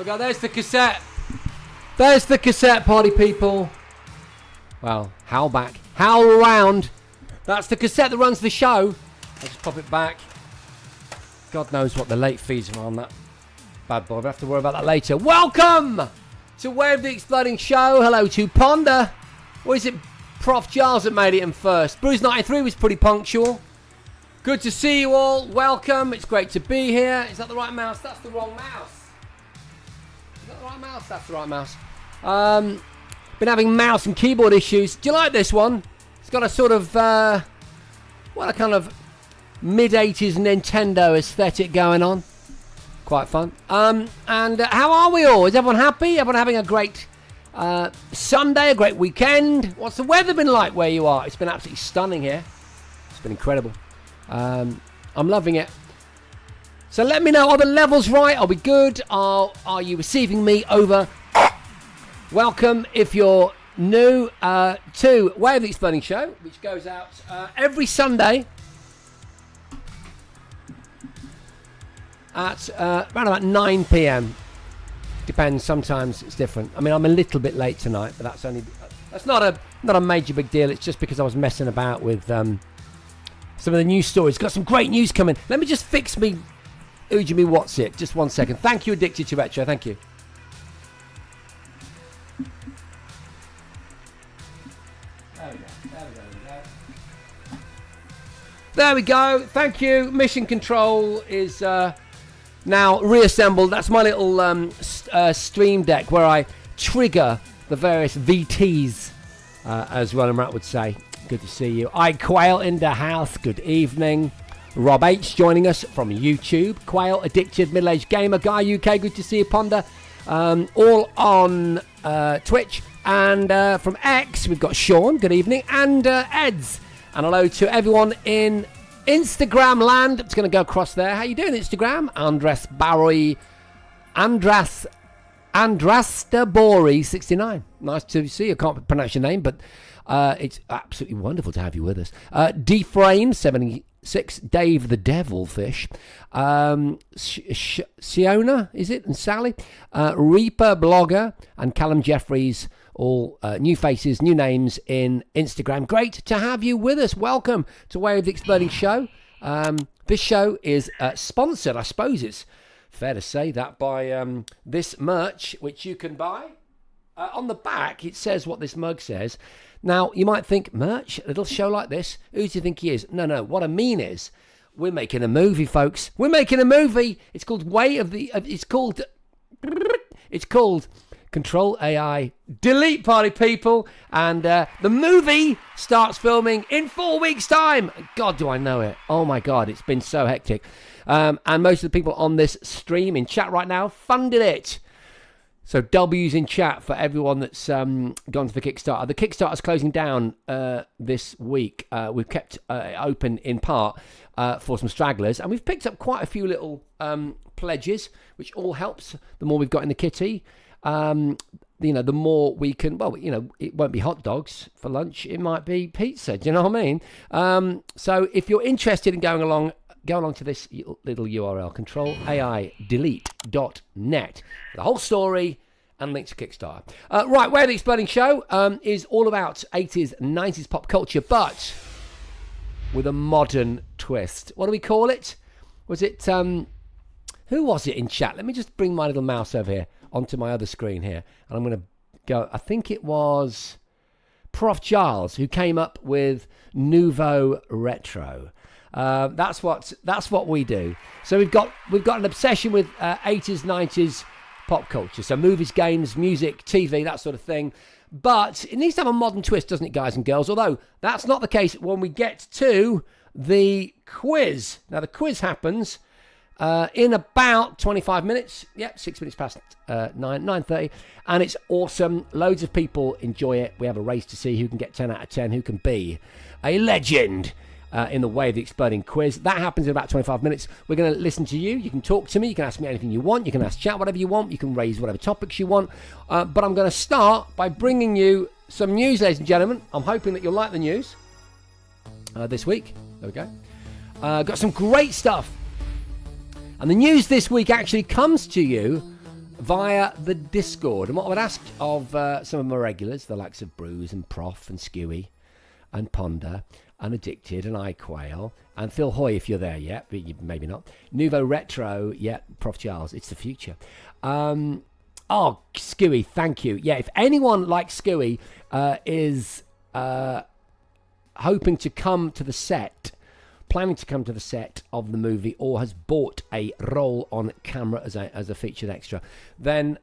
Okay, there's the cassette. There's the cassette, party people. Well, howl back. Howl around. That's the cassette that runs the show. I'll just pop it back. God knows what the late fees are on that bad boy. We'll have to worry about that later. Welcome to Way of the Exploding Show. Hello to Ponder. Or is it Prof Giles that made it in first? Bruce93 was pretty punctual. Good to see you all. Welcome. It's great to be here. Is that the right mouse? That's the wrong mouse. Is that the right mouse? That's the right mouse. Been having mouse and keyboard issues. Do you like this one? It's got a sort of, a kind of mid-80s Nintendo aesthetic going on. Quite fun. And how are we all? Is everyone happy? Everyone having a great Sunday, a great weekend? What's the weather been like where you are? It's been absolutely stunning here. It's been incredible. I'm loving it. So let me know, are the levels right? Are we good? Are you receiving me over? Welcome if you're new to Way of the Exploding Show, which goes out every Sunday at around about 9 p.m. Depends, sometimes it's different. I mean, I'm a little bit late tonight, but that's not a major big deal. It's just because I was messing about with some of the news stories. Got some great news coming. Let me just fix me Ujimi What's It. Just 1 second. Thank you, Addicted to Retro. Thank you. There we go. Thank you. Mission Control is now reassembled. That's my little stream deck where I trigger the various VTs, as Ron and Rat would say. Good to see you. I Quail in the house. Good evening. Rob H joining us from YouTube. Quail, Addicted, Middle-Aged Gamer, Guy UK. Good to see you, Ponder. All on Twitch. And from X, we've got Sean. Good evening. And Eds. And hello to everyone in Instagram land. It's going to go across there. How you doing, Instagram? Andras Barry. Andrastabori 69. Nice to see you. I can't pronounce your name, but it's absolutely wonderful to have you with us. Deframe 76. Dave the Devilfish. Siona, is it? And Sally. Reaper Blogger. And Callum Jeffries. All new faces, new names in Instagram. Great to have you with us. Welcome to Way of the Exploding Show. This show is sponsored, I suppose it's fair to say that, by this merch, which you can buy. On the back, it says what this mug says. Now, you might think, merch? A little show like this? Who do you think he is? No. What I mean is, we're making a movie, folks. We're making a movie. It's called Way of the... It's called Control AI Delete, party people, and the movie starts filming in 4 weeks' time. God, do I know it. Oh my God, it's been so hectic. And most of the people on this stream in chat right now funded it. So W's in chat for everyone that's gone to the Kickstarter. The Kickstarter's closing down this week. We've kept it open in part for some stragglers, and we've picked up quite a few little pledges, which all helps. The more we've got in the kitty, the more we can, it won't be hot dogs for lunch. It might be pizza. Do you know what I mean? So if you're interested in going along, go along to this little URL, controlaidelete.net. The whole story and link to Kickstarter. Right, Way of the Exploding Show is all about 80s, 90s pop culture, but with a modern twist. What do we call it? Was it, who was it in chat? Let me just bring my little mouse over here onto my other screen here, and I'm going to go, I think it was Prof Giles who came up with Nouveau Retro. That's what we do. So we've got an obsession with 80s, 90s pop culture. So movies, games, music, TV, that sort of thing. But it needs to have a modern twist, doesn't it, guys and girls? Although that's not the case when we get to the quiz. Now the quiz happens in about 25 minutes. Yep, 6 minutes past 9:30. And it's awesome. Loads of people enjoy it. We have a race to see who can get 10 out of 10, who can be a legend in the Way of the Exploding quiz. That happens in about 25 minutes. We're going to listen to you. You can talk to me. You can ask me anything you want. You can ask chat whatever you want. You can raise whatever topics you want. But I'm going to start by bringing you some news, ladies and gentlemen. I'm hoping that you'll like the news this week. There we go. Got some great stuff. And the news this week actually comes to you via the Discord. And what I would ask of some of my regulars, the likes of Bruce and Prof and Skewy and Ponder and Addicted and iQuail and Phil Hoy, if you're there yet, but you, maybe not. Nouveau Retro, yeah, Prof Charles, it's the future. Oh, Skewy, thank you. Yeah, if anyone like Skewy is hoping to come to the set, planning to come to the set of the movie, or has bought a role on camera as a featured extra, then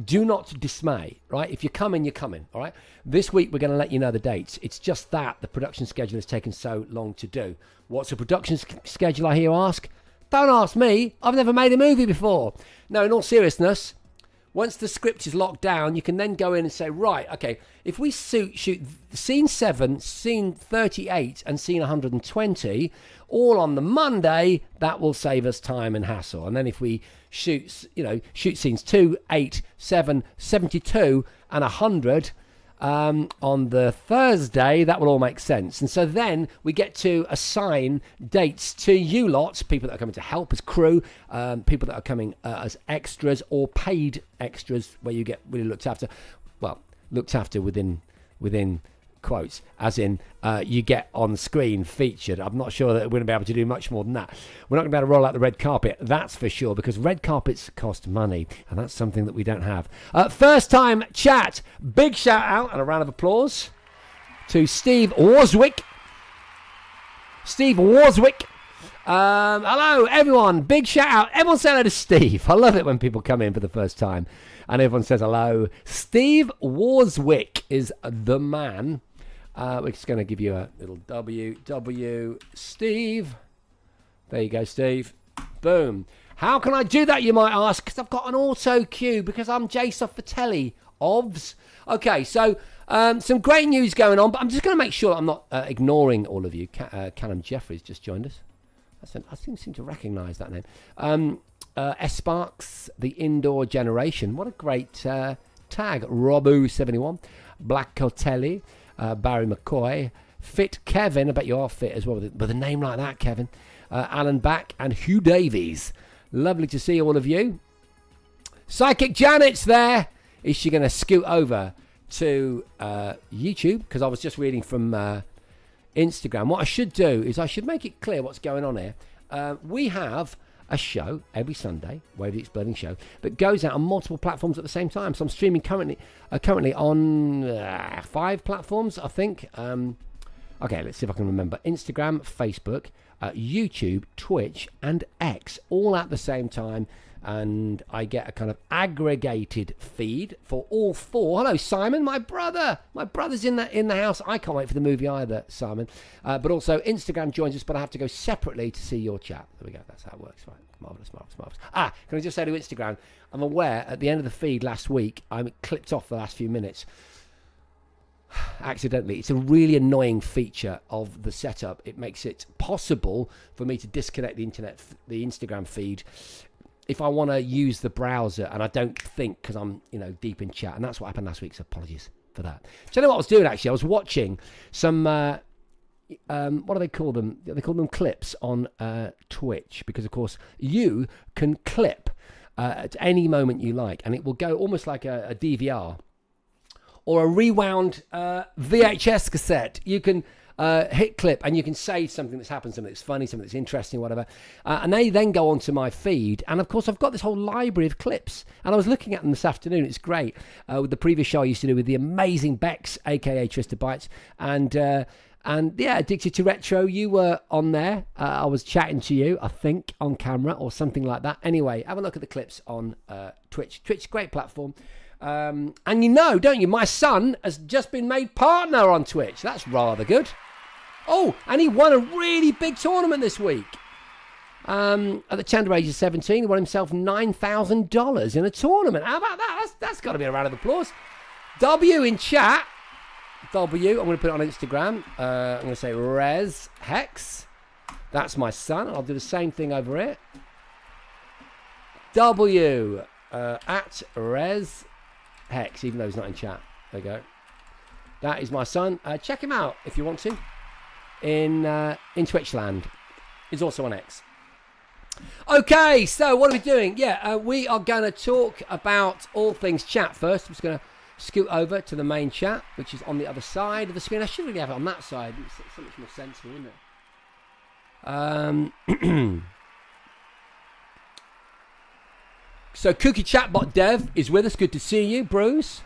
do not dismay, right? If you're coming, you're coming, all right? This week, we're going to let you know the dates. It's just that the production schedule has taken so long to do. What's a production schedule, I hear you ask? Don't ask me. I've never made a movie before. No, in all seriousness, once the script is locked down, you can then go in and say, right, okay, if we shoot scene 7, scene 38, and scene 120, all on the Monday, that will save us time and hassle. And then if we shoot scenes 2, 8, 7, 72, and 100 on the Thursday, that will all make sense. And so then we get to assign dates to you lots, people that are coming to help as crew, people that are coming as extras or paid extras, where you get really looked after. Well, looked after within quotes, as in you get on screen featured. I'm not sure that we're going to be able to do much more than that. We're not going to be able to roll out the red carpet, that's for sure, because red carpets cost money, and that's something that we don't have. First time chat, big shout out and a round of applause to Steve Warswick. Hello everyone, big shout out. Everyone say hello to Steve. I love it when people come in for the first time and everyone says hello. Steve Warswick is the man. We're just going to give you a little W, Steve. There you go, Steve. Boom. How can I do that, you might ask? Because I've got an auto cue, because I'm Jason Fatelli, OVS. Okay, so some great news going on, but I'm just going to make sure I'm not ignoring all of you. Callum Jeffries just joined us. I seem to recognise that name. S-Sparks, the Indoor Generation. What a great tag. Robu71, Black Cotelli, Barry McCoy, Fit Kevin. I bet you are fit as well with a name like that, Kevin. Alan Back and Hugh Davies. Lovely to see all of you. Psychic Janet's there. Is she going to scoot over to YouTube? Because I was just reading from Instagram. What I should do is I should make it clear what's going on here. We have a show every Sunday, Wave the Exploding Show, that goes out on multiple platforms at the same time. So I'm streaming currently on 5 platforms, I think. Okay, let's see if I can remember. Instagram, Facebook, YouTube, Twitch, and X, all at the same time. And I get a kind of aggregated feed for all 4. Hello, Simon, my brother. My brother's in the house. I can't wait for the movie either, Simon. But also, Instagram joins us, but I have to go separately to see your chat. There we go. That's how it works. Right. Marvellous. Can I just say to Instagram, I'm aware at the end of the feed last week, I clipped off the last few minutes. Accidentally. It's a really annoying feature of the setup. It makes it possible for me to disconnect the Instagram feed if I want to use the browser, and I don't think, because I'm deep in chat, and that's what happened last week, so apologies for that. Do you know what I was doing, actually? I was watching some what do they call them? They call them clips on Twitch, because of course you can clip at any moment you like, and it will go almost like a DVR or a rewound VHS cassette. You can hit clip and you can say something that's happened, something that's funny, something that's interesting, whatever, and they then go onto my feed. And of course I've got this whole library of clips, and I was looking at them this afternoon. It's great, with the previous show I used to do with the amazing Bex, aka Trista Bytes, and yeah, Addicted to Retro. You were on there. I was chatting to you, I think, on camera or something like that. Anyway, have a look at the clips on Twitch. Twitch, great platform. And don't you, my son has just been made partner on Twitch. That's rather good. Oh, and he won a really big tournament this week. At the tender age of 17, he won himself $9,000 in a tournament. How about that? That's got to be a round of applause. W in chat. W, I'm going to put it on Instagram. I'm going to say Rez Hex. That's my son. I'll do the same thing over here. W at Rez Hex, even though he's not in chat. There you go. That is my son. Check him out if you want to. In Twitchland. He's also on X. Okay, so what are we doing? Yeah, we are going to talk about all things chat first. I'm just going to scoot over to the main chat, which is on the other side of the screen. I should really have it on that side. It's so much more sensible, isn't it? So Cookie Chatbot Dev is with us. Good to see you, Bruce.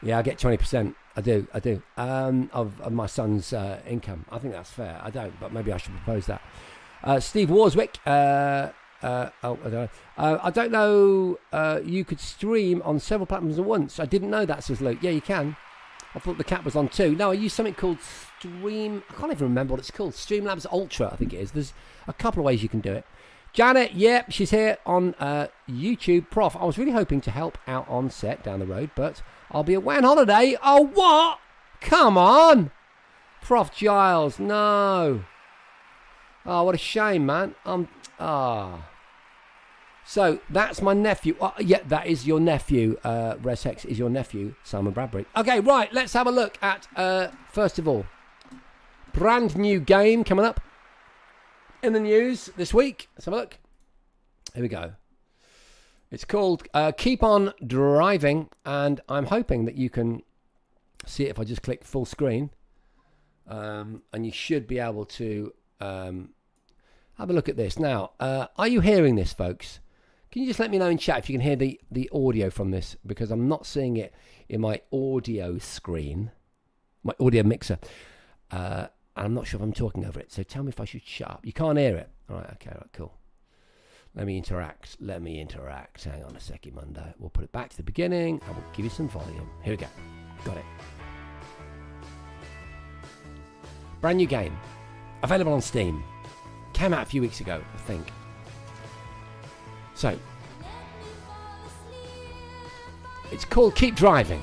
Yeah, I get 20%. I do. Of my son's income. I think that's fair. I don't, but maybe I should propose that. Steve Warswick. I don't know. You could stream on several platforms at once. I didn't know that, says Luke. Yeah, you can. I thought the cat was on too. No, I use something called Stream. I can't even remember what it's called. Streamlabs Ultra, I think it is. There's a couple of ways you can do it. Janet, yep, she's here on YouTube. Prof, I was really hoping to help out on set down the road, but I'll be away on holiday. Oh, what? Come on. Prof Giles, no. Oh, what a shame, man. So, that's my nephew. Yeah, that is your nephew. Res Hex is your nephew, Simon Bradbury. Okay, right, let's have a look at, first of all, brand new game coming up in the news this week. Let's have a look. Here we go. It's called Keep On Driving, and I'm hoping that you can see it if I just click full screen. And you should be able to have a look at this. Now, are you hearing this, folks? Can you just let me know in chat if you can hear the audio from this? Because I'm not seeing it in my audio screen, my audio mixer. I'm not sure if I'm talking over it, so tell me if I should shut up. You can't hear it. All right, okay, all right, cool. Let me interact. Hang on a second, Monday. We'll put it back to the beginning, and we'll give you some volume. Here we go. Got it. Brand new game. Available on Steam. Came out a few weeks ago, I think. So, it's called Keep Driving.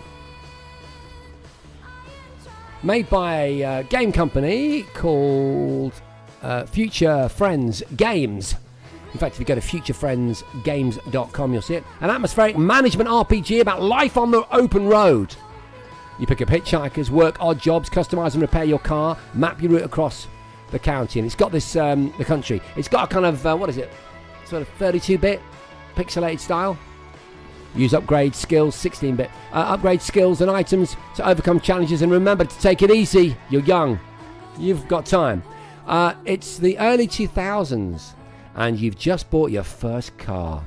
Made by a game company called Future Friends Games. In fact, if you go to futurefriendsgames.com, you'll see it. An atmospheric management RPG about life on the open road. You pick up hitchhikers, work odd jobs, customise and repair your car, map your route across the county. And it's got this, the country. It's got a kind of, what is it? Sort of 32-bit pixelated style. Use upgrade skills, 16-bit. Upgrade skills and items to overcome challenges, and remember to take it easy. You're young. You've got time. It's the early 2000s, and you've just bought your first car.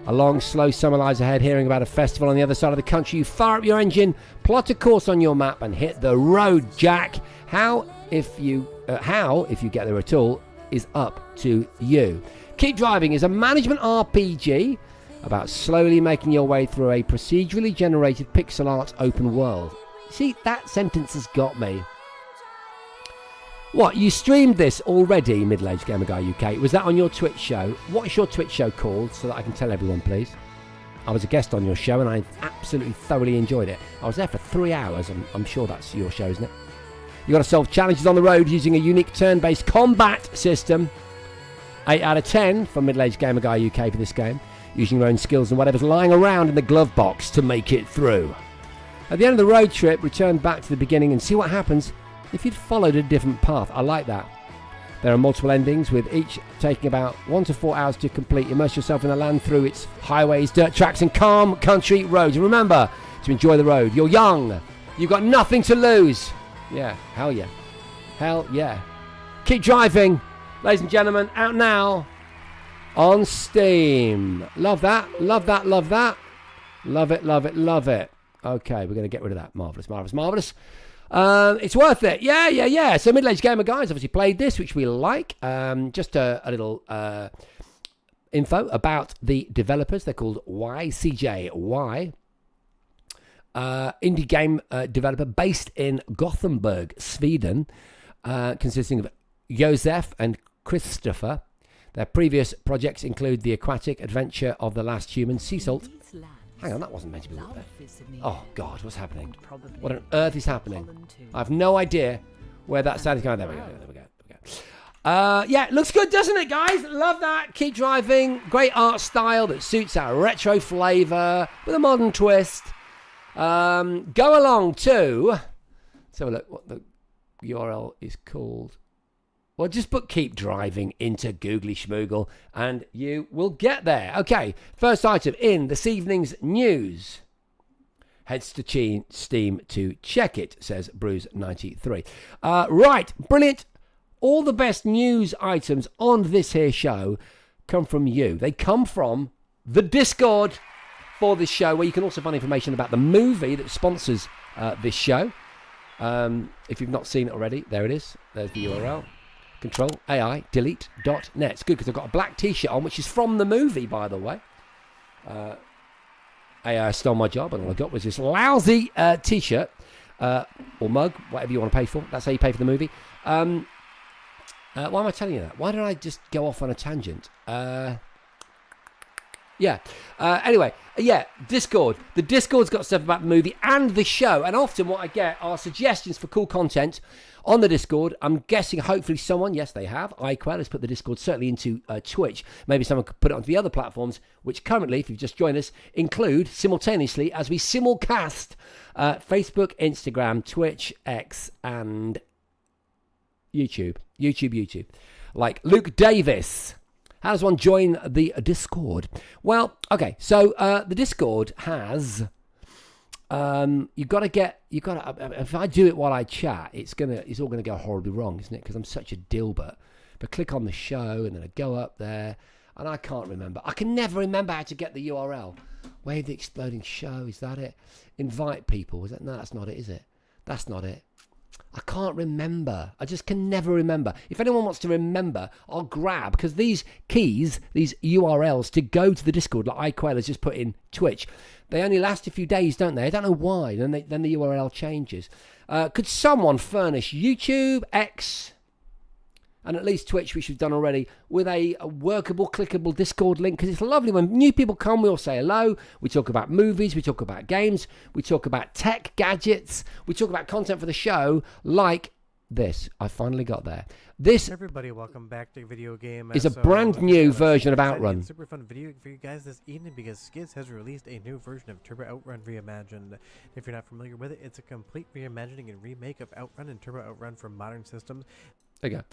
A long, slow summer lies ahead. Hearing about a festival on the other side of the country, you fire up your engine, plot a course on your map, and hit the road, Jack. How, if you get there at all, is up to you. Keep Driving is a management RPG about slowly making your way through a procedurally generated pixel art open world. See, that sentence has got me. What, you streamed this already, Middle-Aged Gamer Guy UK? Was that on your Twitch show? What's your Twitch show called, so that I can tell everyone, please? I was a guest on your show, and I absolutely thoroughly enjoyed it. I was there for 3 hours, and I'm sure that's your show, isn't it? You've got to solve challenges on the road using a unique turn-based combat system. 8 out of 10 from Middle-Aged Gamer Guy UK for this game. Using your own skills and whatever's lying around in the glove box to make it through. At the end of the road trip, return back to the beginning and see what happens if you'd followed a different path. I like that. There are multiple endings, with each taking about 1 to 4 hours to complete. Immerse yourself in the land through its highways, dirt tracks and calm country roads. And remember to enjoy the road. You're young. You've got nothing to lose. Yeah, hell yeah. Hell yeah. Keep driving, ladies and gentlemen, out now. On Steam. Love that. Love that. Love that. Love it. Love it. Love it. Okay, we're going to get rid of that. Marvellous. Marvellous. Marvellous. It's worth it. Yeah. So Middle-Aged Gamer Guys obviously played this, which we like. Just a little info about the developers. They're called YCJY. Indie game developer based in Gothenburg, Sweden, consisting of Josef and Christopher. Their previous projects include The Aquatic Adventure of the Last Human, Sea Salt. Hang on, that wasn't meant to be looked at. Oh, God, what's happening? What on earth is happening? I have no idea where that sound is going. There we go. Yeah, looks good, doesn't it, guys? Love that. Keep driving. Great art style that suits our retro flavour with a modern twist. Go along to... Let's have a look what the URL is called. Well, just put keep driving into Googly Schmoogle and you will get there. Okay, first item in this evening's news. Heads to Steam to check it, says Bruce93. Right, brilliant. All the best news items on this here show come from you. They come from the Discord for this show, where you can also find information about the movie that sponsors this show. If you've not seen it already, there it is. There's the URL. Control-AI-delete.net. It's good because I've got a black t-shirt on, which is from the movie, by the way. AI stole my job, and all I got was this lousy t-shirt or mug, whatever you want to pay for. That's how you pay for the movie. Why am I telling you that? Why did I just go off on a tangent? Anyway, Discord. The Discord's got stuff about the movie and the show, and often what I get are suggestions for cool content on the Discord. I'm guessing hopefully someone, yes they have, iQuell has put the Discord certainly into Twitch. Maybe someone could put it onto the other platforms, which currently, if you've just joined us, include simultaneously as we simulcast Facebook, Instagram, Twitch, X, and YouTube. Like Luke Davis. How does one join the Discord? Well, okay, so the Discord has, if I do it while I chat, it's all gonna go horribly wrong, isn't it? Because I'm such a dilbert. But click on the show, and then I go up there, and I can't remember. I can never remember how to get the URL. Wave the Exploding Show, is that it? Invite people, is that? No, that's not it, is it? That's not it. I can't remember. I just can never remember. If anyone wants to remember, I'll grab, because these keys, these URLs to go to the Discord, like iQuell has just put in Twitch, they only last a few days, don't they? I don't know why. Then the URL changes. Could someone furnish YouTube, X, and at least Twitch, which we've done already, with a workable, clickable Discord link? Because it's lovely when new people come, we all say hello, we talk about movies, we talk about games, we talk about tech gadgets, we talk about content for the show, like this. I finally got there. This, everybody, welcome back to Video Game. Is a brand new version of Outrun. Super fun video for you guys this evening because Skids has released a new version of Turbo Outrun Reimagined. If you're not familiar with it, it's a complete reimagining and remake of Outrun and Turbo Outrun for modern systems. There you go.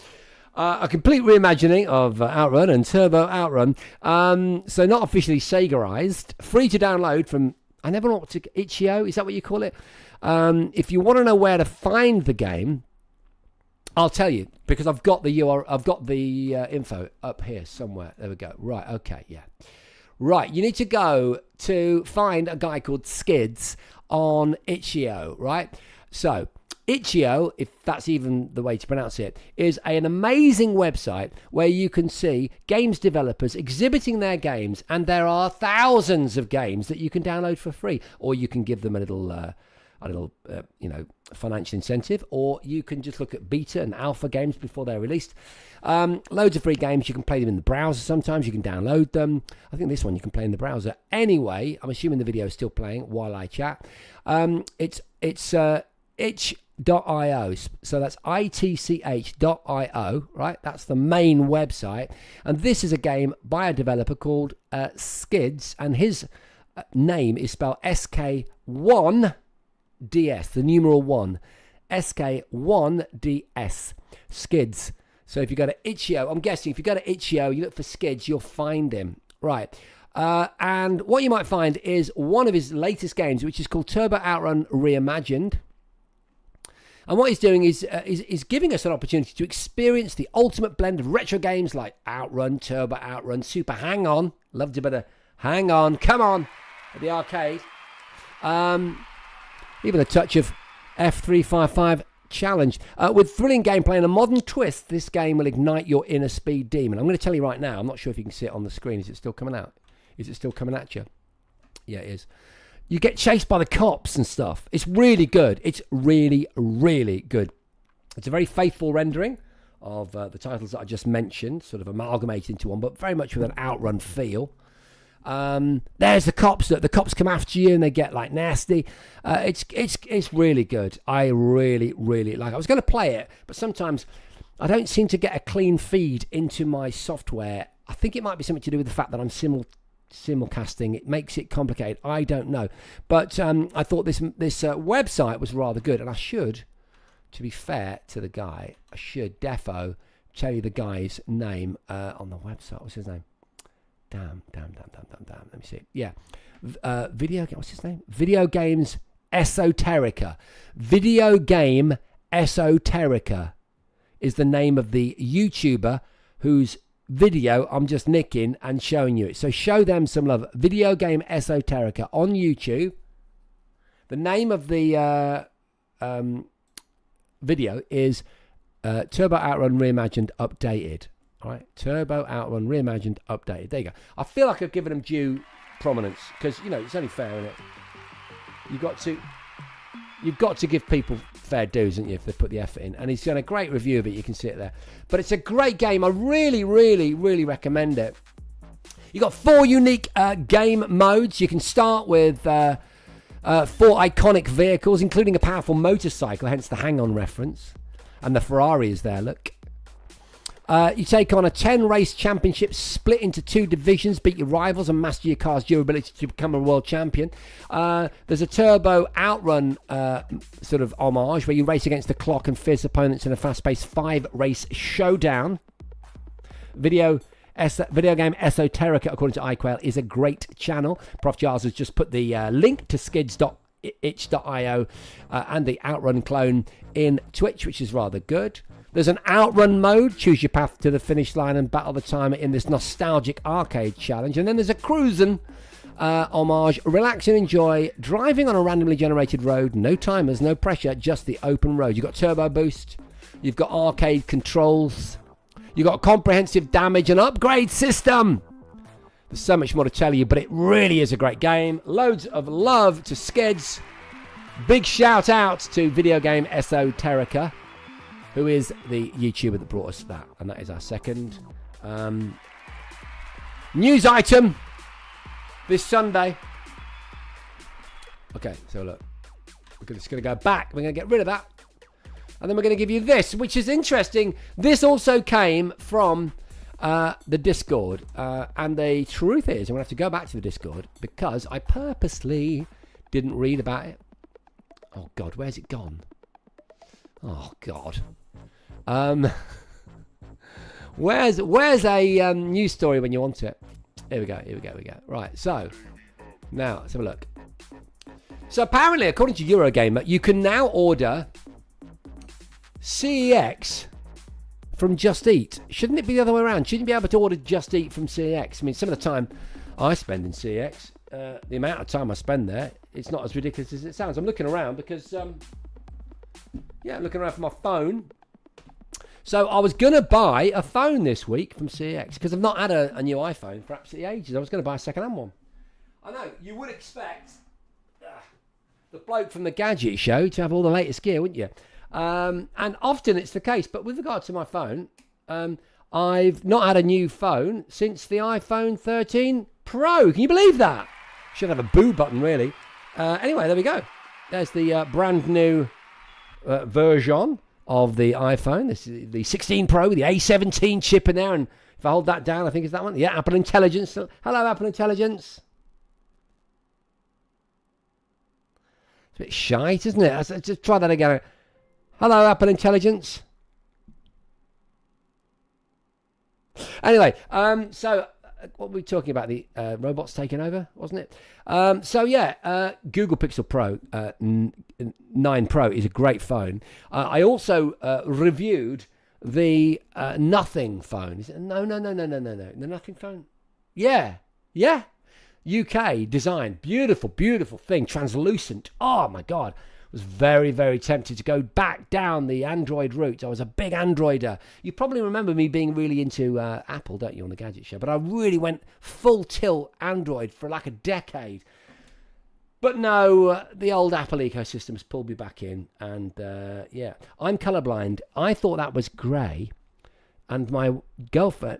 A complete reimagining of Outrun and Turbo Outrun. So not officially Segarized. Free to download from, I never know what to, Itch.io, is that what you call it? If you want to know where to find the game, I'll tell you, because I've got the URL, I've got the info up here somewhere. There we go. Right, okay, yeah. Right, you need to go to find a guy called Skids on Itch.io, right? So, Itch.io, if that's even the way to pronounce it, is an amazing website where you can see games developers exhibiting their games, and there are thousands of games that you can download for free, or you can give them a little financial incentive, or you can just look at beta and alpha games before they're released. Loads of free games. You can play them in the browser sometimes. You can download them. I think this one you can play in the browser. Anyway, I'm assuming the video is still playing while I chat. It's itch.io. So that's itch.io, right? That's the main website. And this is a game by a developer called Skids, and his name is spelled SK1DS, the numeral 1, SK1DS, Skids. So if you go to Itch.io, I'm guessing if you go to Itch.io, you look for Skids, you'll find him. Right. And what you might find is one of his latest games, which is called Turbo Outrun Reimagined. And what he's doing is giving us an opportunity to experience the ultimate blend of retro games like Outrun, Turbo Outrun, Super Hang On. Loved a bit of Hang On, come on, at the arcade. Even a touch of F355 Challenge. With thrilling gameplay and a modern twist, this game will ignite your inner speed demon. I'm going to tell you right now, I'm not sure if you can see it on the screen. Is it still coming out? Is it still coming at you? Yeah, it is. You get chased by the cops and stuff. It's really good. It's really, really good. It's a very faithful rendering of the titles that I just mentioned, sort of amalgamated into one, but very much with an Outrun feel. There's the cops. The cops come after you and they get like nasty. It's really good. I really, really like it. I was going to play it, but sometimes I don't seem to get a clean feed into my software. I think it might be something to do with the fact that I'm simulcasting. It makes it complicated. I don't know, but I thought this website was rather good, and I should, to be fair to the guy, I should defo tell you the guy's name on the website. What's his name? Damn. Let me see. Yeah. What's his name? Video Games Esoterica. Video Game Esoterica is the name of the YouTuber whose video I'm just nicking and showing you it. So show them some love. Video Game Esoterica on YouTube. The name of the video is Turbo Outrun Reimagined Updated. All right, Turbo Outrun Reimagined Updated. There you go. I feel like I've given them due prominence because, you know, it's only fair, isn't it? You've got to give people fair dues, haven't you, if they put the effort in. And he's done a great review of it. You can see it there. But it's a great game. I really, really, really recommend it. You've got 4 unique game modes. You can start with 4 iconic vehicles, including a powerful motorcycle, hence the hang-on reference. And the Ferrari is there, look. You take on a 10-race championship split into 2 divisions, beat your rivals and master your car's durability to become a world champion. There's a Turbo Outrun sort of homage where you race against the clock and fierce opponents in a fast-paced 5-race showdown. Video Game Esoterica, according to iQuail, is a great channel. Prof Giles has just put the link to skids.itch.io and the Outrun clone in Twitch, which is rather good. There's an outrun mode, choose your path to the finish line and battle the timer in this nostalgic arcade challenge. And then there's a cruising homage, relax and enjoy, driving on a randomly generated road, no timers, no pressure, just the open road. You've got turbo boost, you've got arcade controls, you've got a comprehensive damage and upgrade system. There's so much more to tell you, but it really is a great game. Loads of love to Skids. Big shout out to Video Game Esoterica, who is the YouTuber that brought us that. And that is our second news item this Sunday. Okay, so look. We're just going to go back. We're going to get rid of that. And then we're going to give you this, which is interesting. This also came from the Discord. And the truth is, I'm going to have to go back to the Discord because I purposely didn't read about it. Oh, God, where's it gone? Oh, God. Where's a news story when you want it? Here we go. Right, so now let's have a look. So apparently, according to Eurogamer, you can now order CEX from Just Eat. Shouldn't it be the other way around? Shouldn't you be able to order Just Eat from CEX? I mean, some of the time I spend in CEX, the amount of time I spend there, it's not as ridiculous as it sounds. I'm looking around because, I'm looking around for my phone. So I was going to buy a phone this week from CEX because I've not had a new iPhone for absolutely ages. I was going to buy a second-hand one. I know, you would expect the bloke from the Gadget Show to have all the latest gear, wouldn't you? And often it's the case, but with regard to my phone, I've not had a new phone since the iPhone 13 Pro. Can you believe that? Should have a boo button, really. Anyway, there we go. There's the brand new version of the iPhone. This is the 16 Pro with the A17 chip in there, and if I hold that down, I think it's that one. Yeah, Apple Intelligence. Hello, Apple Intelligence. It's a bit shite, isn't it? Let's just try that again. Hello, Apple Intelligence. Anyway, so what were we talking about? The robots taking over, wasn't it? Google Pixel Pro 9 Pro is a great phone. I also reviewed the Nothing phone. Is it? No. The Nothing phone? Yeah. UK design. Beautiful thing. Translucent. Oh, my God. Was very, very tempted to go back down the Android route. I was a big Androider. You probably remember me being really into Apple, don't you, on the Gadget Show? But I really went full tilt Android for like a decade. But no, the old Apple ecosystem has pulled me back in. And I'm colorblind. I thought that was grey. And my daughter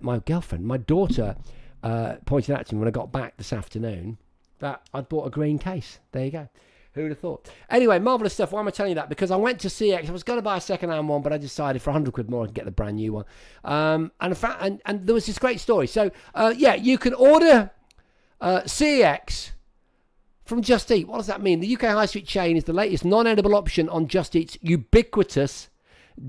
pointed out to me when I got back this afternoon that I'd bought a green case. There you go. Who would have thought? Anyway, marvellous stuff. Why am I telling you that? Because I went to CX. I was going to buy a second-hand one, but I decided for 100 quid more I could get the brand new one. And there was this great story. So, you can order CX from Just Eat. What does that mean? The UK high street chain is the latest non-edible option on Just Eat's ubiquitous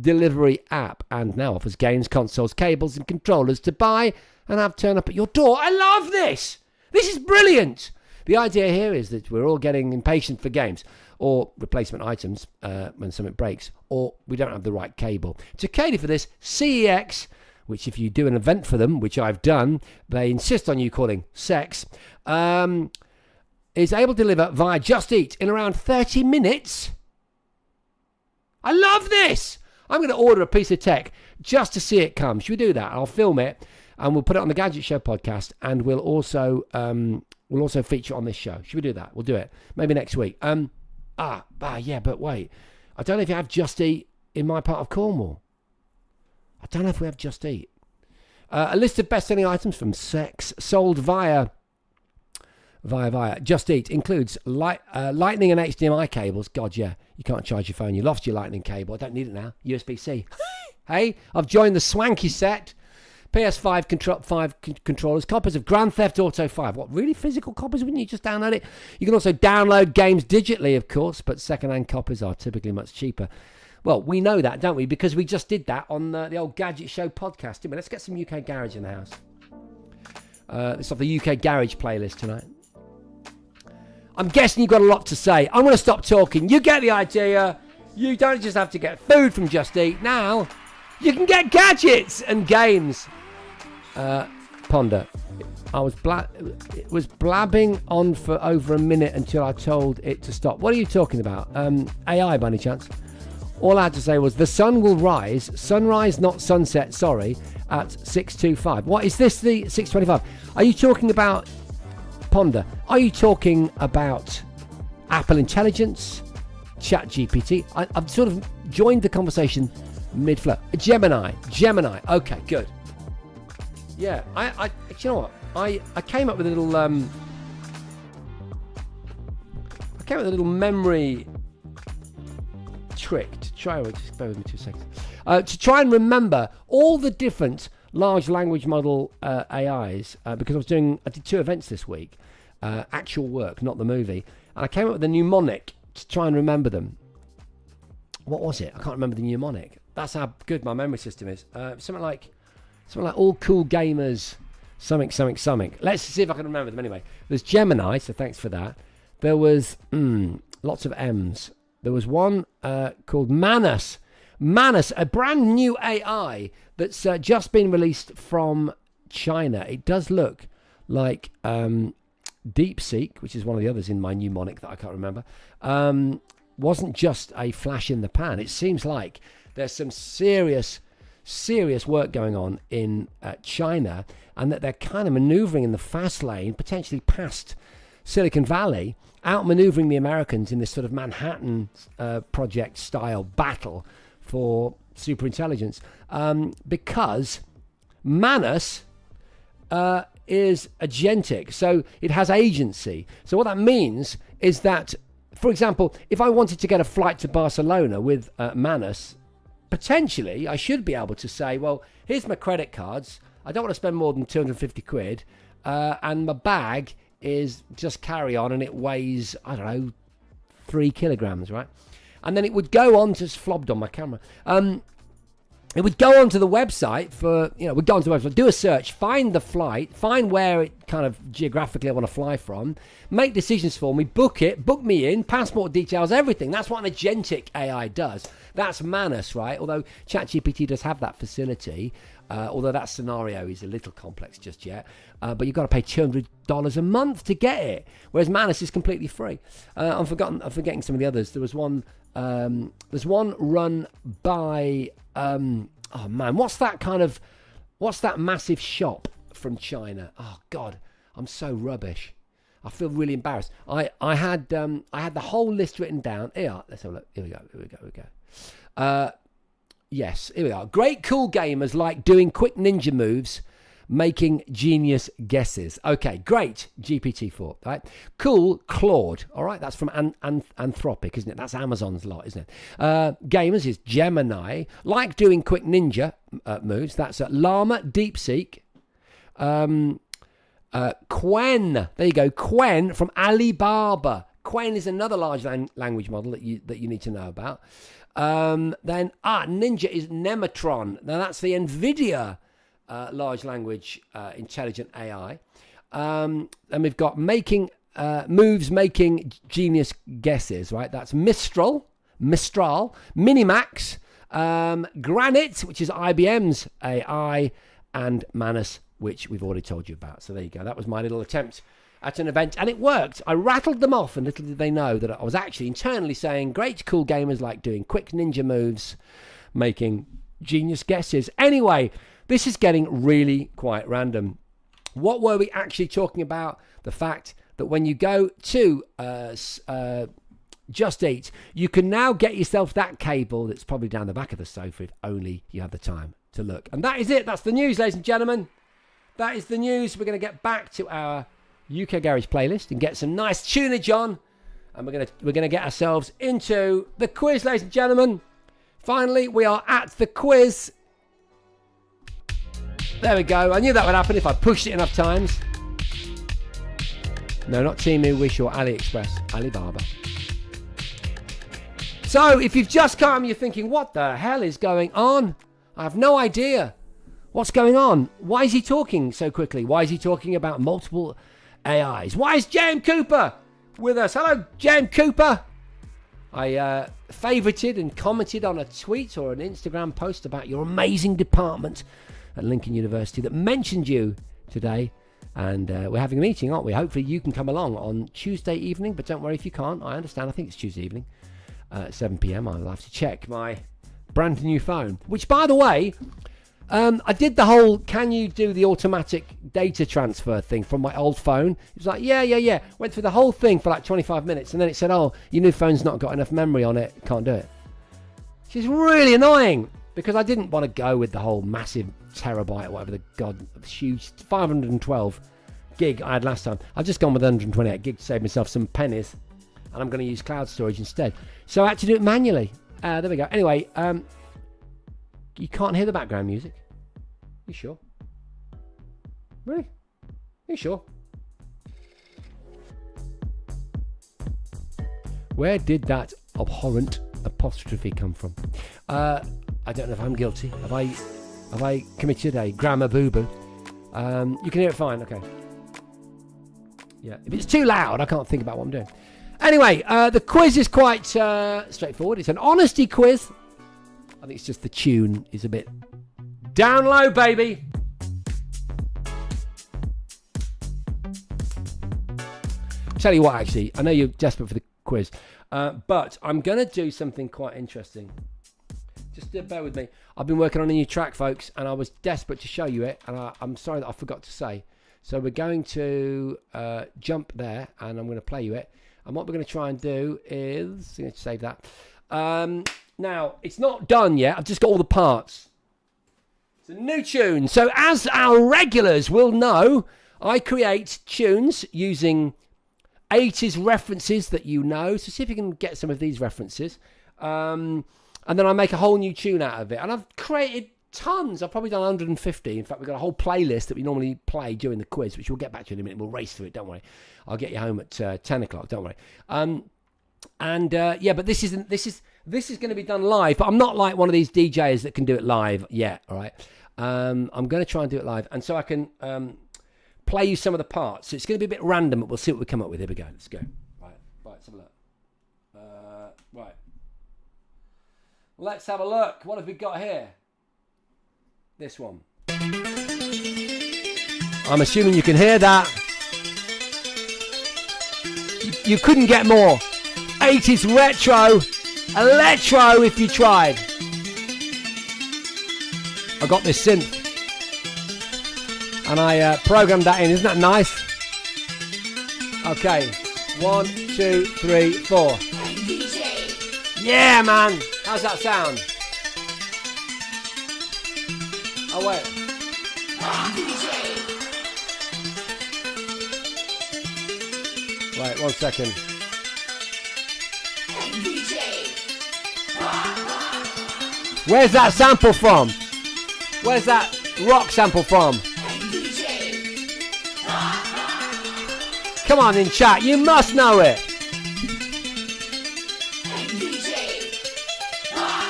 delivery app and now offers games, consoles, cables, and controllers to buy and have turn up at your door. I love this. This is brilliant. The idea here is that we're all getting impatient for games or replacement items when something breaks, or we don't have the right cable. To cater for this, CEX, which if you do an event for them, which I've done, they insist on you calling sex, is able to deliver via Just Eat in around 30 minutes. I love this. I'm going to order a piece of tech just to see it come. Should we do that? I'll film it and we'll put it on the Gadget Show podcast, and we'll also feature on this show. Should we do that? We'll do it. Maybe next week. Yeah, but wait. I don't know if you have Just Eat in my part of Cornwall. I don't know if we have Just Eat. A list of best-selling items from Sex sold via Just Eat includes Lightning and HDMI cables. God, yeah, you can't charge your phone. You lost your Lightning cable. I don't need it now. USB-C. Hey, I've joined the swanky set. PS5 controllers, copies of Grand Theft Auto 5. What, really? Physical copies? Wouldn't you just download it? You can also download games digitally, of course, but second-hand copies are typically much cheaper. Well, we know that, don't we? Because we just did that on the old Gadget Show podcast, didn't we? Let's get some UK Garage in the house. Let's have the UK Garage playlist tonight. I'm guessing you've got a lot to say. I'm going to stop talking. You get the idea. You don't just have to get food from Just Eat. Now, you can get gadgets and games. Ponder. It was blabbing on for over a minute until I told it to stop. What are you talking about? AI by any chance? All I had to say was the sun will rise, sunrise, not sunset, sorry, at 6:25. What is this, the 6:25? Are you talking about, Ponder, are you talking about Apple Intelligence, ChatGPT? I've sort of joined the conversation mid-flow. Gemini, okay, good. Yeah, you know what? I came up with a little memory trick to try. Just bear with me 2 seconds. To try and remember all the different large language model AIs, because I did 2 events this week, actual work, not the movie, and I came up with a mnemonic to try and remember them. What was it? I can't remember the mnemonic. That's how good my memory system is. Something like all cool gamers, something. Let's see if I can remember them anyway. There's Gemini, so thanks for that. There was lots of M's. There was one called Manus. Manus, a brand new AI that's just been released from China. It does look like DeepSeek, which is one of the others in my mnemonic that I can't remember, wasn't just a flash in the pan. It seems like there's some serious work going on in China, and that they're kind of maneuvering in the fast lane, potentially past Silicon Valley, outmaneuvering the Americans in this sort of Manhattan Project style battle for superintelligence, because Manus is agentic, so it has agency. So what that means is that, for example, if I wanted to get a flight to Barcelona with Manus, potentially I should be able to say, well, here's my credit cards, I don't want to spend more than 250 quid, and my bag is just carry on, and it weighs, I don't know, 3 kilograms, right? And then it would go on, just flobbed on my camera. It would go onto the website would go onto the website, do a search, find the flight, find where it kind of geographically I want to fly from, make decisions for me, book me in, passport details, everything. That's what an agentic AI does. That's Manus, right? Although ChatGPT does have that facility, although that scenario is a little complex just yet. But you've got to pay $200 a month to get it, whereas Manus is completely free. I'm forgetting some of the others. There was one. There's one run by. What's that massive shop from China? Oh God, I'm so rubbish. I feel really embarrassed. I had the whole list written down. Here, let's have a look. Here we go. Yes, here we are. Great cool gamers like doing quick ninja moves, making genius guesses. Okay, great. GPT-4, right? Cool Claude. All right, that's from Anthropic, isn't it? That's Amazon's lot, isn't it? Gamers is Gemini. Like doing quick ninja moves. That's Llama, DeepSeek. Quen. There you go. Quen from Alibaba. Qwen is another large language model that you need to know about. Then Ninja is Nematron. Now that's the NVIDIA large language intelligent AI. And we've got making genius guesses, right? That's Mistral, Minimax, Granite, which is IBM's AI, and Manus, which we've already told you about. So there you go. That was my little attempt at an event, and it worked. I rattled them off, and little did they know that I was actually internally saying great cool gamers like doing quick ninja moves, making genius guesses. Anyway, this is getting really quite random. What were we actually talking about? The fact that when you go to Just Eat, you can now get yourself that cable that's probably down the back of the sofa if only you have the time to look. And that is it. That's the news, ladies and gentlemen. That is the news. We're going to get back to our UK Garage playlist and get some nice tunage on, and we're going to get ourselves into the quiz, ladies and gentlemen. Finally, we are at the quiz. There we go. I knew that would happen if I pushed it enough times. No, not Temu, Wish, or AliExpress. Alibaba. So, if you've just come, you're thinking, what the hell is going on? I have no idea. What's going on? Why is he talking so quickly? Why is he talking about multiple AIs? Why is J.M. Cooper with us? Hello, J.M. Cooper. I favorited and commented on a tweet or an Instagram post about your amazing department at Lincoln University that mentioned you today. And we're having a meeting, aren't we? Hopefully you can come along on Tuesday evening, but don't worry if you can't. I understand. I think it's Tuesday evening at 7 p.m. I'll have to check my brand new phone, which, by the way, I did the whole, can you do the automatic data transfer thing from my old phone? It was like, yeah. Went through the whole thing for like 25 minutes. And then it said, oh, your new phone's not got enough memory on it. Can't do it. Which is really annoying because I didn't want to go with the whole massive terabyte or whatever huge 512 gig I had last time. I've just gone with 128 gig to save myself some pennies. And I'm going to use cloud storage instead. So I had to do it manually. There we go. Anyway, you can't hear the background music. You sure? Really? You sure? Where did that abhorrent apostrophe come from? I don't know if I'm guilty. Have I committed a grammar boo-boo? You can hear it fine. Okay. Yeah. If it's too loud, I can't think about what I'm doing. Anyway, the quiz is quite straightforward. It's an honesty quiz. I think it's just the tune is a bit down low, baby. Tell you what, actually, I know you're desperate for the quiz, but I'm going to do something quite interesting. Just bear with me. I've been working on a new track, folks, and I was desperate to show you it, and I'm sorry that I forgot to say. So we're going to jump there, and I'm going to play you it. And what we're going to try and do is... I'm going to save that. Now, it's not done yet. I've just got all the parts. It's a new tune. So as our regulars will know, I create tunes using 80s references that you know. So see if you can get some of these references. And then I make a whole new tune out of it. And I've created tons. I've probably done 150. In fact, we've got a whole playlist that we normally play during the quiz, which we'll get back to in a minute. We'll race through it. Don't worry. I'll get you home at 10 o'clock. Don't worry. Yeah, but this is going to be done live. But I'm not like one of these DJs that can do it live yet. All right. I'm going to try and do it live, and so I can play you some of the parts. So it's going to be a bit random, but we'll see what we come up with. Here we go. Let's go. Right. Let's have a look. Right. Let's have a look. What have we got here? This one. I'm assuming you can hear that. You couldn't get more 80s retro electro if you tried. I got this synth and I programmed that in. Isn't that nice? Okay, 1, 2, 3, 4. Yeah, man. How's that sound? Oh wait. Wait, 1 second. Where's that sample from? Where's that rock sample from? Come on in chat, you must know it.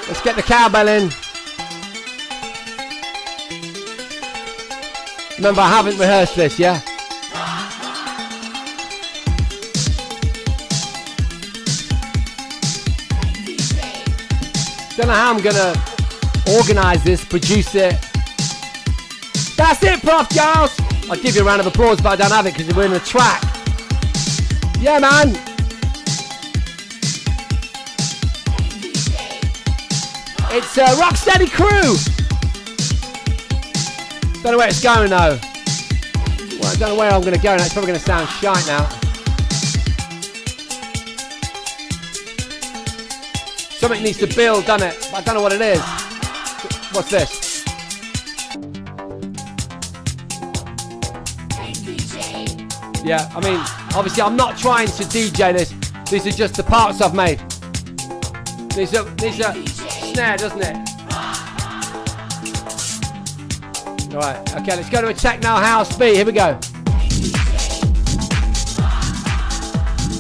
Let's get the cowbell in. Remember, I haven't rehearsed this, yeah? Don't know how I'm gonna organise this, produce it. That's it, Prof. Giles! I'll give you a round of applause, but I don't have it because we're in the track. Yeah, man! It's Rocksteady Crew! Don't know where it's going though. Well, I don't know where I'm going to go now. It's probably going to sound shite now. Something needs to build, doesn't it? But I don't know what it is. What's this? Yeah, I mean, obviously I'm not trying to DJ this. These are just the parts I've made. These are snare, doesn't it? Alright, okay, let's go to a techno house beat. Here we go.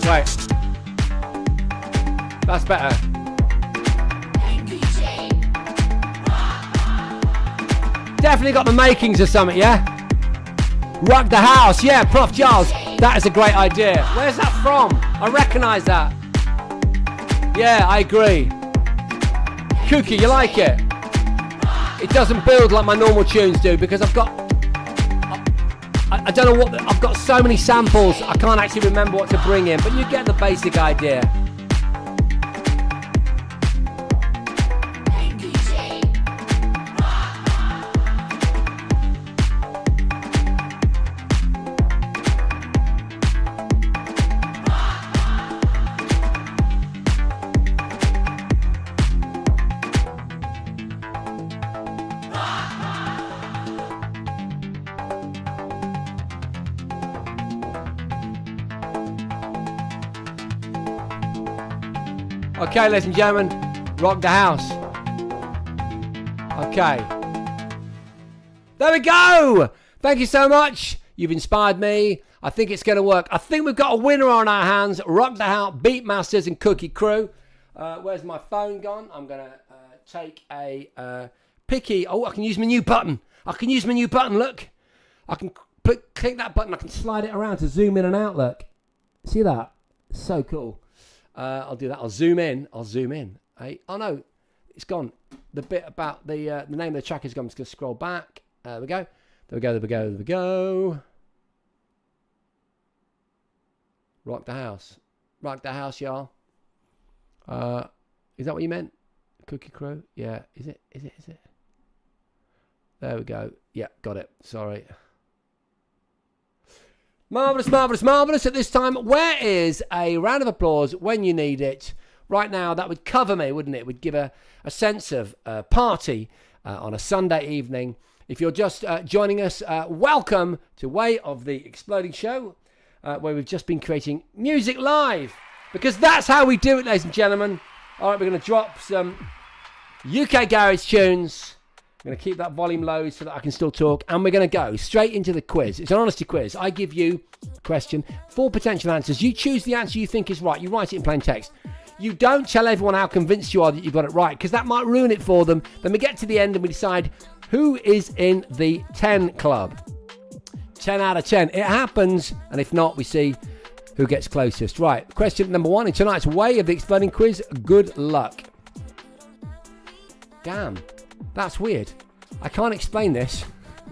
Right. That's better. Definitely got the makings of something, yeah? Rock the house, yeah, Prof. Giles. That is a great idea. Where's that from? I recognise that. Yeah, I agree. Kooky, you like it? It doesn't build like my normal tunes do because I've got... I don't know what... I've got so many samples, I can't actually remember what to bring in, but you get the basic idea. Okay, ladies and gentlemen, rock the house. Okay. There we go! Thank you so much. You've inspired me. I think it's going to work. I think we've got a winner on our hands. Rock the House, Beatmasters and Cookie Crew. Where's my phone gone? I'm going to take a picky... Oh, I can use my new button. Look. I can click that button. I can slide it around to zoom in and out, look. See that? So cool. I'll do that. I'll zoom in. Hey, oh no, it's gone. The bit about the name of the track is gone. I'm just going to scroll back. There we go. There we go. Rock the house, y'all. Is that what you meant? Cookie Crow? Yeah. Is it? There we go. Yeah, got it. Sorry. Marvellous at this time. Where is a round of applause when you need it? Right now, that would cover me, wouldn't it? It would give a sense of party on a Sunday evening. If you're just joining us, welcome to Way of the Exploding Show, where we've just been creating music live. Because that's how we do it, ladies and gentlemen. All right, we're going to drop some UK garage tunes. I'm going to keep that volume low so that I can still talk. And we're going to go straight into the quiz. It's an honesty quiz. I give you a question, 4 potential answers. You choose the answer you think is right. You write it in plain text. You don't tell everyone how convinced you are that you got it right, because that might ruin it for them. Then we get to the end and we decide who is in the 10 club. 10 out of 10. It happens. And if not, we see who gets closest. Right. Question number 1 in tonight's Way of the Exploding Quiz. Good luck. Damn. That's weird. I can't explain this.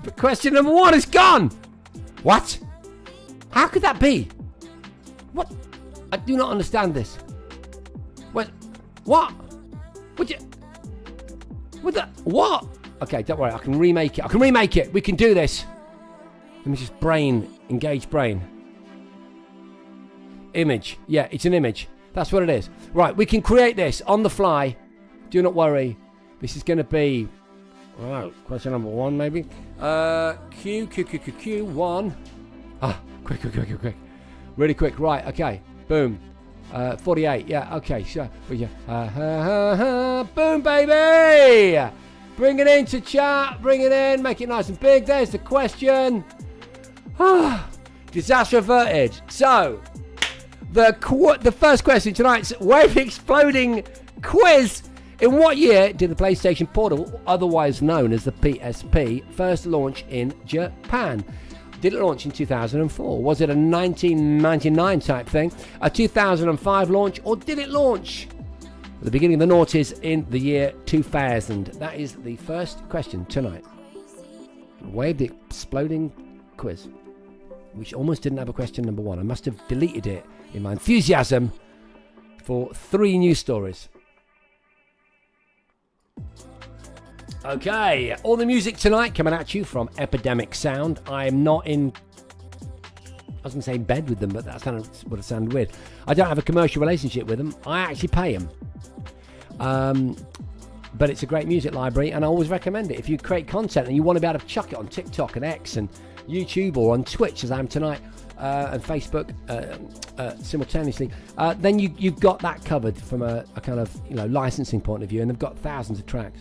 But question number 1 is gone. What? How could that be? What? I do not understand this. What? Would you? What the? What? Okay, don't worry. I can remake it. We can do this. Let me just engage brain. Image. Yeah, it's an image. That's what it is. Right, we can create this on the fly. Do not worry. This is going to be, question number 1 maybe. Q1. Quick. Really quick. Right, okay. Boom. 48. Yeah, okay. So, boom, baby. Bring it into chat. Bring it in. Make it nice and big. There's the question. Disaster averted. So, The first question tonight's Wave Exploding quiz. In what year did the PlayStation Portable, otherwise known as the PSP, first launch in Japan? Did it launch in 2004? Was it a 1999 type thing? A 2005 launch? Or did it launch at the beginning of the noughties in the year 2000? That is the first question tonight. Wave Exploding quiz. Which almost didn't have a question number one. I must have deleted it in my enthusiasm for 3 news stories. Okay, all the music tonight coming at you from Epidemic Sound. I am not in, I was going to say in bed with them, but that would have sounded weird. I don't have a commercial relationship with them. I actually pay them. But it's a great music library, and I always recommend it. If you create content and you want to be able to chuck it on TikTok and X and YouTube or on Twitch, as I am tonight, and Facebook simultaneously, then you've got that covered from a kind of licensing point of view, and they've got thousands of tracks.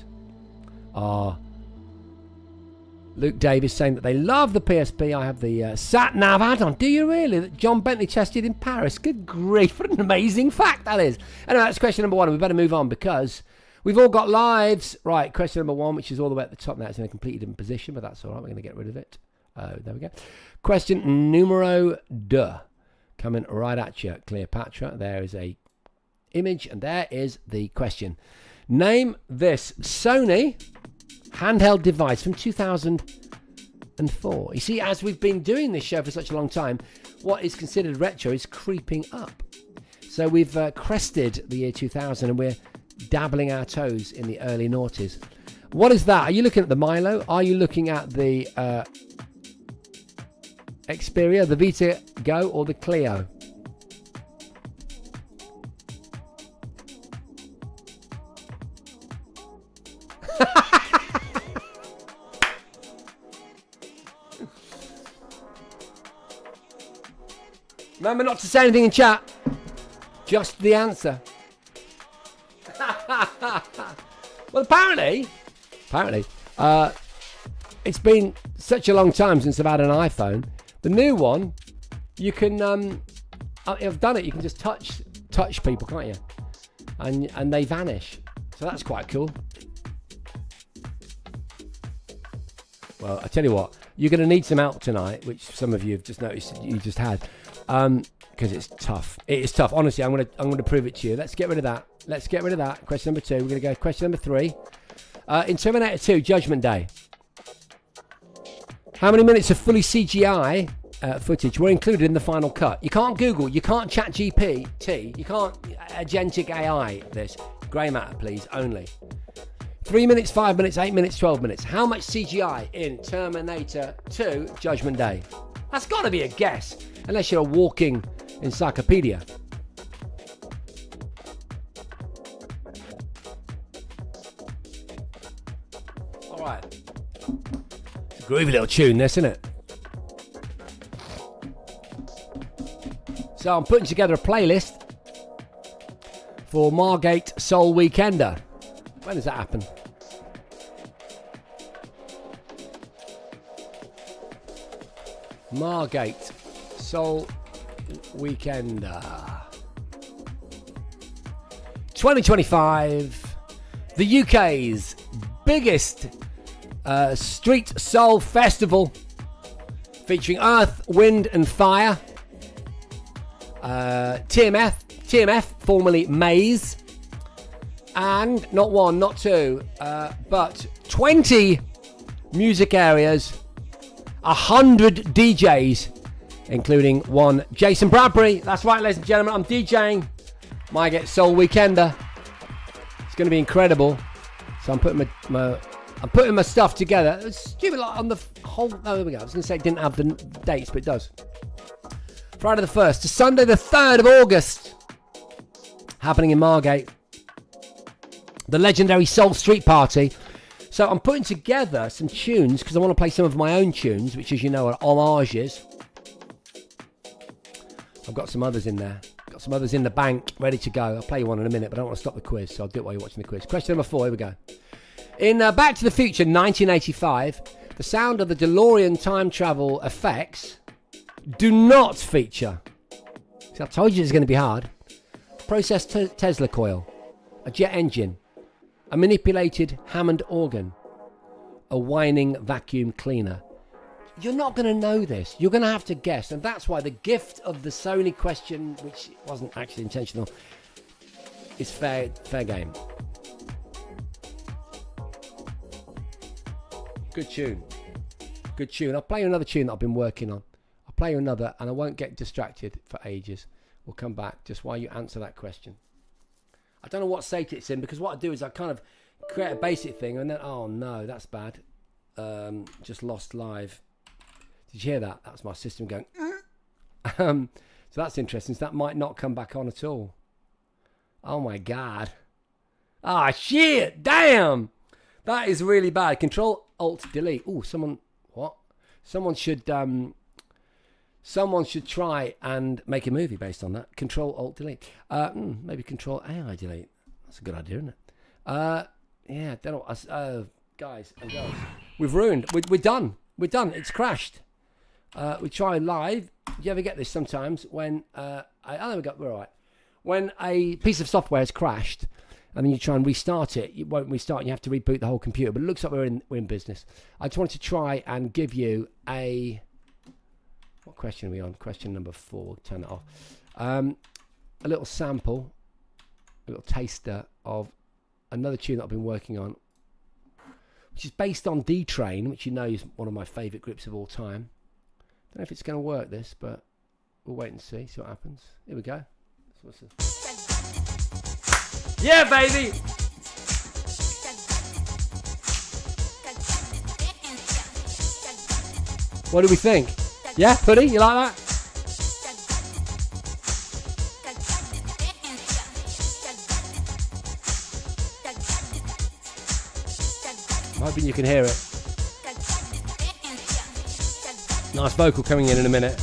Luke Davis saying that they love the PSP. I have the sat nav add-on. Do you really? That John Bentley tested in Paris. Good grief, what an amazing fact that is. Anyway, that's question number 1, and we better move on because we've all got lives. Right, question number 1, which is all the way at the top now. It's in a completely different position, but that's all right. We're going to get rid of it. There we go. Question numero 2. Coming right at you, Cleopatra. There is a image, and there is the question. Name this Sony handheld device from 2004. You see, as we've been doing this show for such a long time, what is considered retro is creeping up. So we've crested the year 2000 and we're dabbling our toes in the early noughties. What is that? Are you looking at the Milo? Are you looking at the Xperia, the Vita Go, or the Clio? Remember not to say anything in chat. Just the answer. Well, apparently, it's been such a long time since I've had an iPhone. The new one, you can, I've done it. You can just touch people, can't you? And they vanish. So that's quite cool. Well, I tell you what, you're going to need some help tonight, which some of you have just noticed you just had. Because it's tough. It is tough. Honestly, I'm gonna prove it to you. Let's get rid of that. Question number 2. We're gonna go question number 3. In Terminator 2, Judgment Day, how many minutes of fully CGI footage were included in the final cut? You can't Google. You can't chat GPT. You can't agentic AI this. Grey matter, please, only. 3 minutes, 5 minutes, 8 minutes, 12 minutes. How much CGI in Terminator 2, Judgment Day? That's got to be a guess. Unless you're a walking encyclopedia. All right. It's a groovy little tune, this, isn't it? So I'm putting together a playlist for Margate Soul Weekender. When does that happen? Margate Soul Weekender 2025, the UK's biggest street soul festival, featuring Earth, Wind and Fire, TMF, formerly Maze, and not 1, not 2, but 20 music areas, 100 DJs, including one Jason Bradbury. That's right, ladies and gentlemen, I'm DJing Margate Soul Weekender. It's going to be incredible. So I'm putting my stuff together. It's stupid, like on the whole. Oh, there we go. I was going to say it didn't have the dates, but it does. Friday the 1st to Sunday the 3rd of August, happening in Margate. The legendary Soul Street Party. So I'm putting together some tunes because I want to play some of my own tunes, which, as you know, are homages. I've got some others in there. Got some others in the bank, ready to go. I'll play you one in a minute, but I don't want to stop the quiz, so I'll do it while you're watching the quiz. Question number 4, here we go. In Back to the Future 1985, the sound of the DeLorean time travel effects do not feature See, I told you it's going to be hard. Processed Tesla coil, a jet engine, a manipulated Hammond organ, a whining vacuum cleaner. You're not going to know this. You're going to have to guess. And that's why the gift of the Sony question, which wasn't actually intentional, is fair game. Good tune. Good tune. I'll play you another tune that I've been working on. I'll play you another and I won't get distracted for ages. We'll come back just while you answer that question. I don't know what state it's in because what I do is I kind of create a basic thing and then, oh no, that's bad. Just lost live. Did you hear that? That's my system going. So that's interesting. So that might not come back on at all. Oh my God. Ah, shit. Damn. That is really bad. Control Alt Delete. Oh, someone. What? Someone should try and make a movie based on that. Control Alt Delete. Maybe Control AI Delete. That's a good idea, isn't it? Yeah. Don't know. Guys and girls, we've ruined. We're done. We're done. It's crashed. We try live. Do you ever get this sometimes when we're all right. When a piece of software has crashed and then you try and restart it, it won't restart. You have to reboot the whole computer. But it looks like we're in business. I just wanted to try and give you what question are we on? Question number 4. We'll turn it off. A little sample, a little taster of another tune that I've been working on, which is based on D-Train, which you know is one of my favourite groups of all time. Don't know if it's going to work this, but we'll wait and see what happens. Here we go. Yeah, baby! What do we think? Yeah, Putty, you like that? I'm hoping you can hear it. Nice vocal coming in a minute.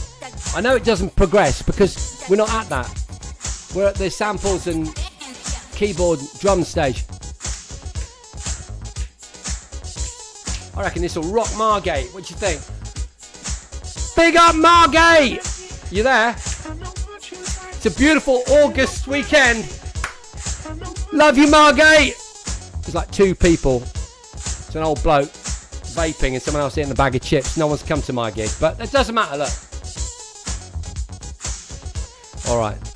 I know it doesn't progress because we're not at that. We're at the samples and keyboard drum stage. I reckon this will rock Margate. What do you think? Big up Margate! You there? It's a beautiful August weekend. Love you, Margate! There's like 2 people. It's an old bloke vaping and someone else eating a bag of chips. No one's come to my gig, but it doesn't matter, look. Alright.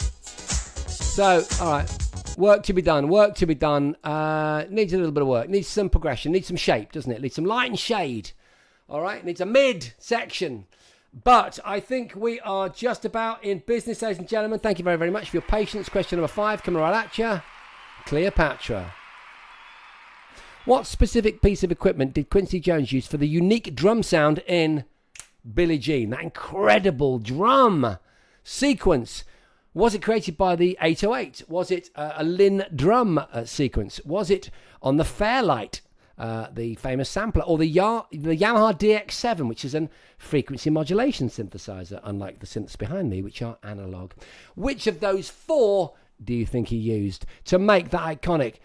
So, alright. Work to be done. Needs a little bit of work. Needs some progression. Needs some shape, doesn't it? Needs some light and shade. Alright. Needs a mid section. But I think we are just about in business, ladies and gentlemen. Thank you very, very much for your patience. Question number 5 coming right at you. Cleopatra. What specific piece of equipment did Quincy Jones use for the unique drum sound in Billie Jean? That incredible drum sequence. Was it created by the 808? Was it a Linn drum sequence? Was it on the Fairlight, the famous sampler, or the Yamaha DX7, which is a frequency modulation synthesizer, unlike the synths behind me, which are analog? Which of those 4 do you think he used to make that iconic?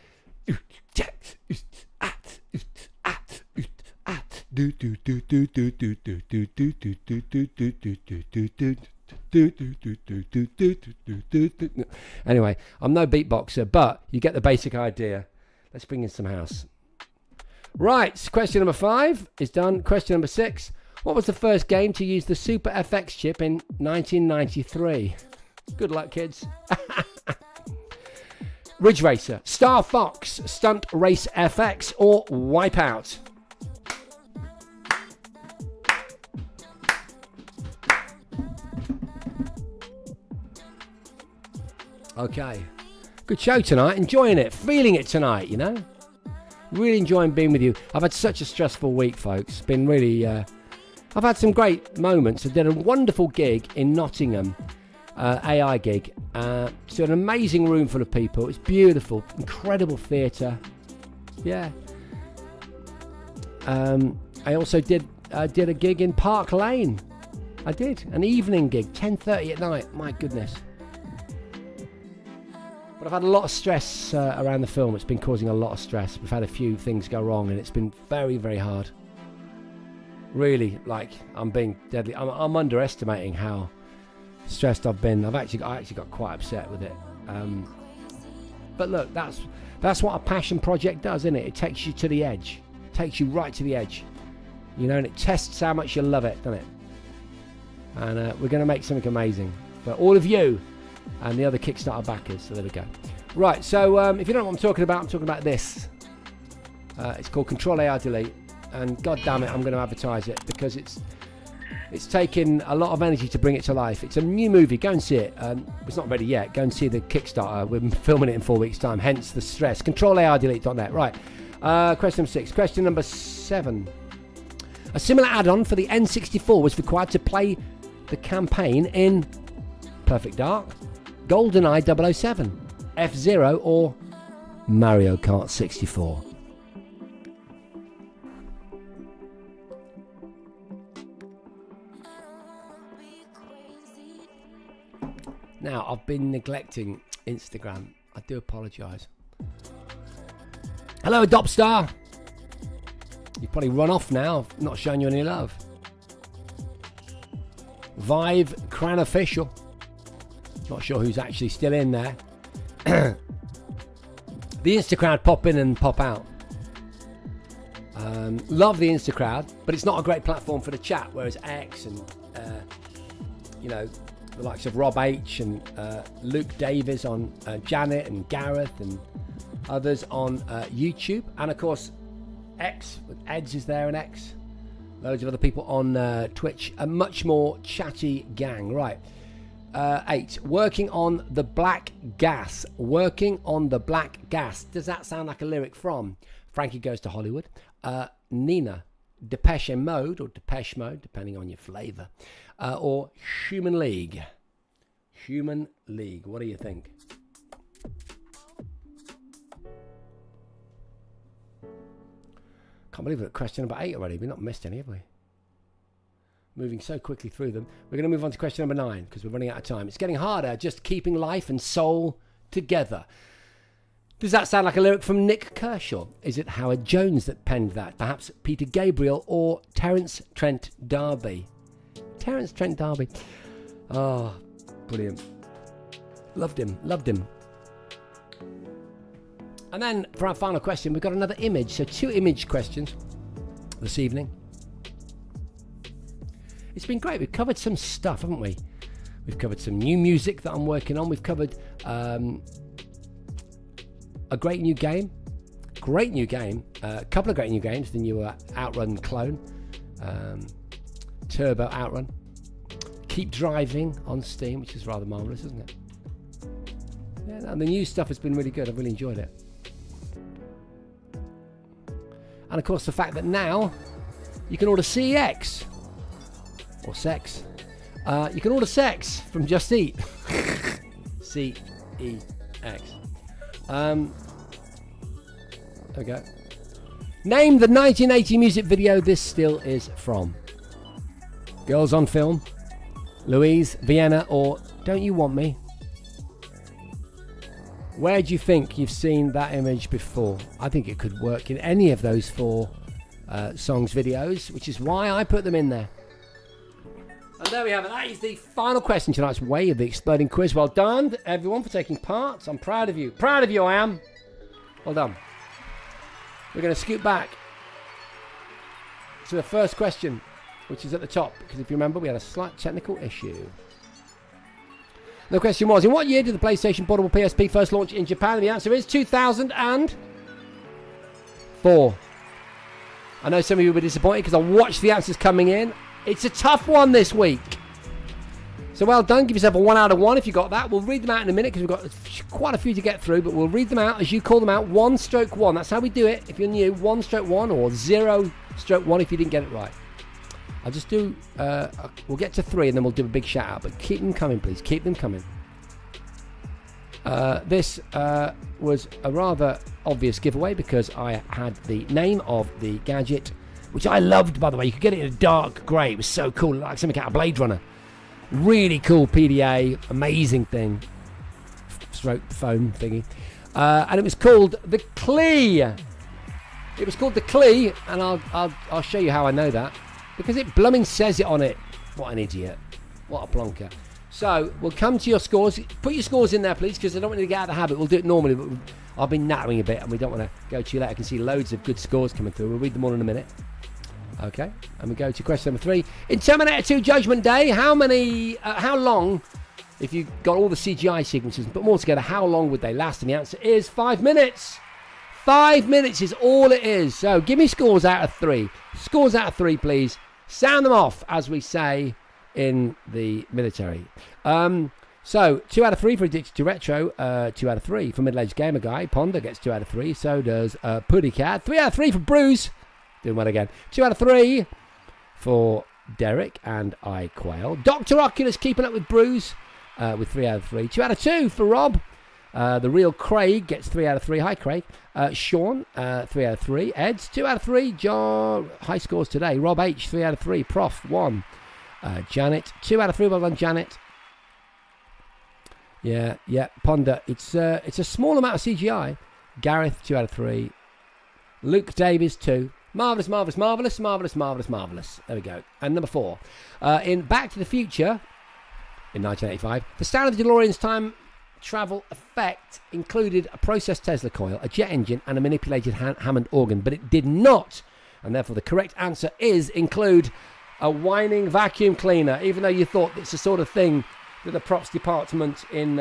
Anyway, I'm no beatboxer, but you get the basic idea. Let's bring in some house. Right, question number 5 is done. Question number 6. What was the first game to use the Super FX chip in 1993? Good luck, kids. Ridge Racer, Star Fox, Stunt Race FX, or Wipeout? Okay. Good show tonight. Enjoying it. Feeling it tonight, you know. Really enjoying being with you. I've had such a stressful week, folks. It's been really... I've had some great moments. I did a wonderful gig in Nottingham. AI gig. So an amazing room full of people. It's beautiful. Incredible theatre. Yeah. I also did a gig in Park Lane. I did. An evening gig. 10:30 at night. My goodness. But I've had a lot of stress around the film. It's been causing a lot of stress. We've had a few things go wrong and it's been very, very hard. Really, like, I'm being deadly. I'm underestimating how stressed I've been. I actually got quite upset with it. But look, that's what a passion project does, isn't it? It takes you to the edge. It takes you right to the edge. You know, and it tests how much you love it, doesn't it? And we're going to make something amazing for all of you and the other Kickstarter backers. So there we go. Right, so if you don't know what I'm talking about this. It's called Control AR Delete. And god damn it, I'm going to advertise it because it's taken a lot of energy to bring it to life. It's a new movie. Go and see it. It's not ready yet. Go and see the Kickstarter. We're filming it in 4 weeks' time. Hence the stress. ControlARDelete.net. Right. Question number 6. Question number 7. A similar add-on for the N64 was required to play the campaign in Perfect Dark, GoldenEye 007, F-Zero, or Mario Kart 64. Now, I've been neglecting Instagram. I do apologise. Hello, Adopstar. You've probably run off now. I've not shown you any love. Vive Cran Official. Not sure who's actually still in there. The Instacrowd pop in and pop out. Love the Instacrowd, but it's not a great platform for the chat, whereas X and, the likes of Rob H and Luke Davies on Janet and Gareth and others on YouTube. And of course, X, Eds is there and X. Loads of other people on Twitch. A much more chatty gang. Right. 8. Working on the Black Gas. Working on the Black Gas. Does that sound like a lyric from Frankie Goes to Hollywood? Nina. Depeche Mode or Depeche Mode, depending on your flavour. Or Human League. Human League. What do you think? Can't believe we're at question number 8 already. We've not missed any, have we? Moving so quickly through them. We're going to move on to question number 9 because we're running out of time. It's getting harder just keeping life and soul together. Does that sound like a lyric from Nick Kershaw? Is it Howard Jones that penned that? Perhaps Peter Gabriel or Terence Trent D'Arby? Terence Trent D'Arby. Oh, brilliant. Loved him. And then for our final question, we've got another image. So 2 image questions this evening. It's been great. We've covered some stuff, haven't we? We've covered some new music that I'm working on. We've covered a great new game. A couple of great new games. The new Outrun clone. Turbo Outrun. Keep Driving on Steam, which is rather marvellous, isn't it? Yeah, and the new stuff has been really good. I've really enjoyed it. And of course, the fact that now you can order CEX or sex. You can order sex from Just Eat. CEX. There we go. Name the 1980 music video this still is from. Girls on Film, Louise, Vienna, or Don't You Want Me? Where do you think you've seen that image before? I think it could work in any of those 4 songs videos, which is why I put them in there. And there we have it. That is the final question tonight's Way of the Exploding Quiz. Well done, everyone, for taking part. I'm proud of you. Proud of you, I am. Well done. We're going to scoot back to the first question, which is at the top, because if you remember, we had a slight technical issue. The question was, in what year did the PlayStation Portable PSP first launch in Japan? And the answer is 2004. I know some of you were disappointed because I watched the answers coming in. It's a tough one this week. So well done. Give yourself a 1 out of 1 if you got that. We'll read them out in a minute because we've got quite a few to get through, but we'll read them out as you call them out. 1/1. That's how we do it. If you're new, 1/1 or 0/1 if you didn't get it right. I'll just do, we'll get to 3 and then we'll do a big shout out, but keep them coming, please. Keep them coming. This was a rather obvious giveaway because I had the name of the gadget, which I loved, by the way. You could get it in a dark grey. It was so cool, like something out of Blade Runner. Really cool PDA, amazing thing. Stroke phone thingy. And it was called the Klee. It was called the Klee, and I'll show you how I know that. Because it blooming says it on it. What an idiot. What a plonker. So we'll come to your scores. Put your scores in there, please, because I don't want you to get out of the habit. We'll do it normally, but I've been nattering a bit, and we don't want to go too late. I can see loads of good scores coming through. We'll read them all in a minute. Okay, and we go to question number 3. In Terminator 2 Judgment Day, how long, if you got all the CGI sequences and put them all together, how long would they last? And the answer is 5 minutes. 5 minutes is all it is. So give me scores out of 3. Scores out of 3, please. Sound them off, as we say in the military. So 2 out of 3 for Addicted to Retro, 2 out of 3 for Middle-Aged Gamer Guy. Ponder gets 2 out of 3, so does Puddy Cat. 3 out of 3 for Bruce. Doing well again. 2 out of 3 for Derek and iQuail. Dr. Oculus keeping up with Bruce with 3 out of 3. 2 out of 2 for Rob. The real Craig gets 3 out of 3. Hi, Craig. Sean, 3 out of 3. Eds, 2 out of 3. John, high scores today. Rob H, 3 out of 3. Prof, 1. Janet, 2 out of 3. Well done, Janet. Yeah. Ponder, it's a small amount of CGI. Gareth, 2 out of 3. Luke Davies, 2. Marvellous. There we go. And number 4. In Back to the Future, in 1985, the sound of the DeLorean's time travel effect included a processed Tesla coil, a jet engine, and a manipulated Hammond organ, but it did not, and therefore the correct answer is include a whining vacuum cleaner, even though you thought it's the sort of thing that the props department in,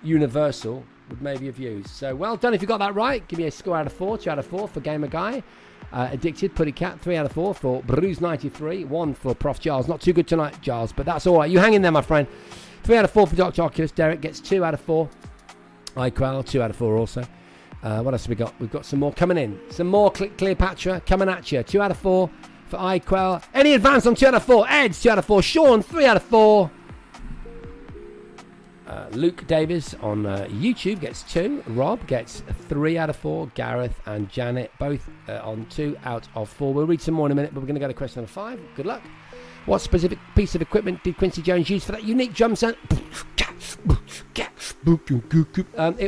Universal would maybe have used. So well done if you got that right. Give me a score out of 4, 2 out of 4 for Gamer Guy. Addicted, Putty Cat, 3 out of 4 for Bruce 93, 1 for Prof Giles. Not too good tonight, Giles, but that's all right. You hang in there, my friend. 3 out of 4 for Dr. Oculus. Derek gets 2 out of 4. iQual, 2 out of 4 also. What else have we got? We've got some more coming in. Some more Cleopatra coming at you. 2 out of 4 for iQual. Any advance on 2 out of 4? Ed's 2 out of 4. Sean, 3 out of 4. Luke Davis on YouTube gets 2. Rob gets 3 out of 4. Gareth and Janet both on 2 out of 4. We'll read some more in a minute, but we're going to go to question number 5. Good luck. What specific piece of equipment did Quincy Jones use for that unique drum sound? It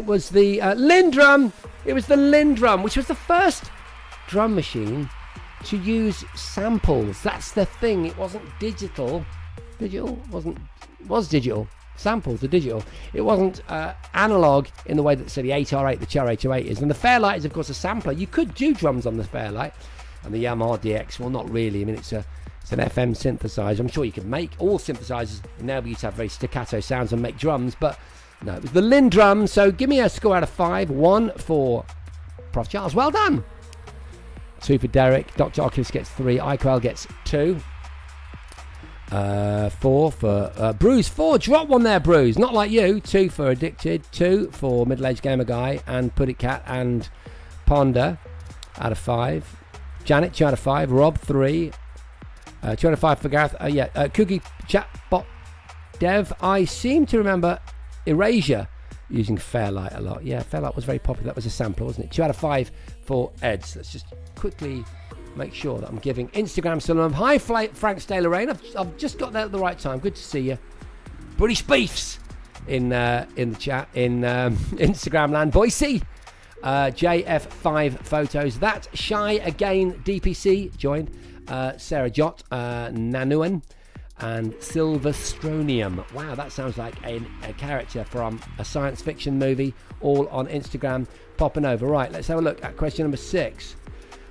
was the Lindrum. It was the Lindrum, which was the first drum machine to use samples. That's the thing. It wasn't digital. Digital was digital. Samples are digital. It wasn't analog in the way that, say, the 8R8, the Char 808 is. And the Fairlight is, of course, a sampler. You could do drums on the Fairlight and the Yamaha DX. Well, not really. I mean, it's an FM synthesizer. I'm sure you could make all synthesizers enable you to have very staccato sounds and make drums, but no, it was the Lindrum. So give me a score out of 5. 1 for Prof Charles. Well done. 2 for Derek. Dr. Oculus gets 3. iQual gets 2. 4 for Bruce. 4. Drop one there, Bruce. Not like you. 2 for Addicted. 2 for Middle-Aged Gamer Guy and Put It Cat and Ponder out of 5. Janet, 2 out of 5. Rob, 3. 2 out of 5 for Gareth. Cookie Chatbot Dev. I seem to remember Erasure using Fairlight a lot. Yeah, Fairlight was very popular. That was a sampler, wasn't it? 2 out of 5 for Eds. Let's just quickly make sure that I'm giving Instagram some love. Hi, Frank Stay-Lorraine. I've just got there at the right time. Good to see you. British Beefs in the chat in Instagram land. Boise. JF5 photos. That Shy Again DPC joined. Sarah Jott, Nanuan, and Silverstronium. Wow, that sounds like a character from a science fiction movie. All on Instagram, popping over. Right, let's have a look at question number 6.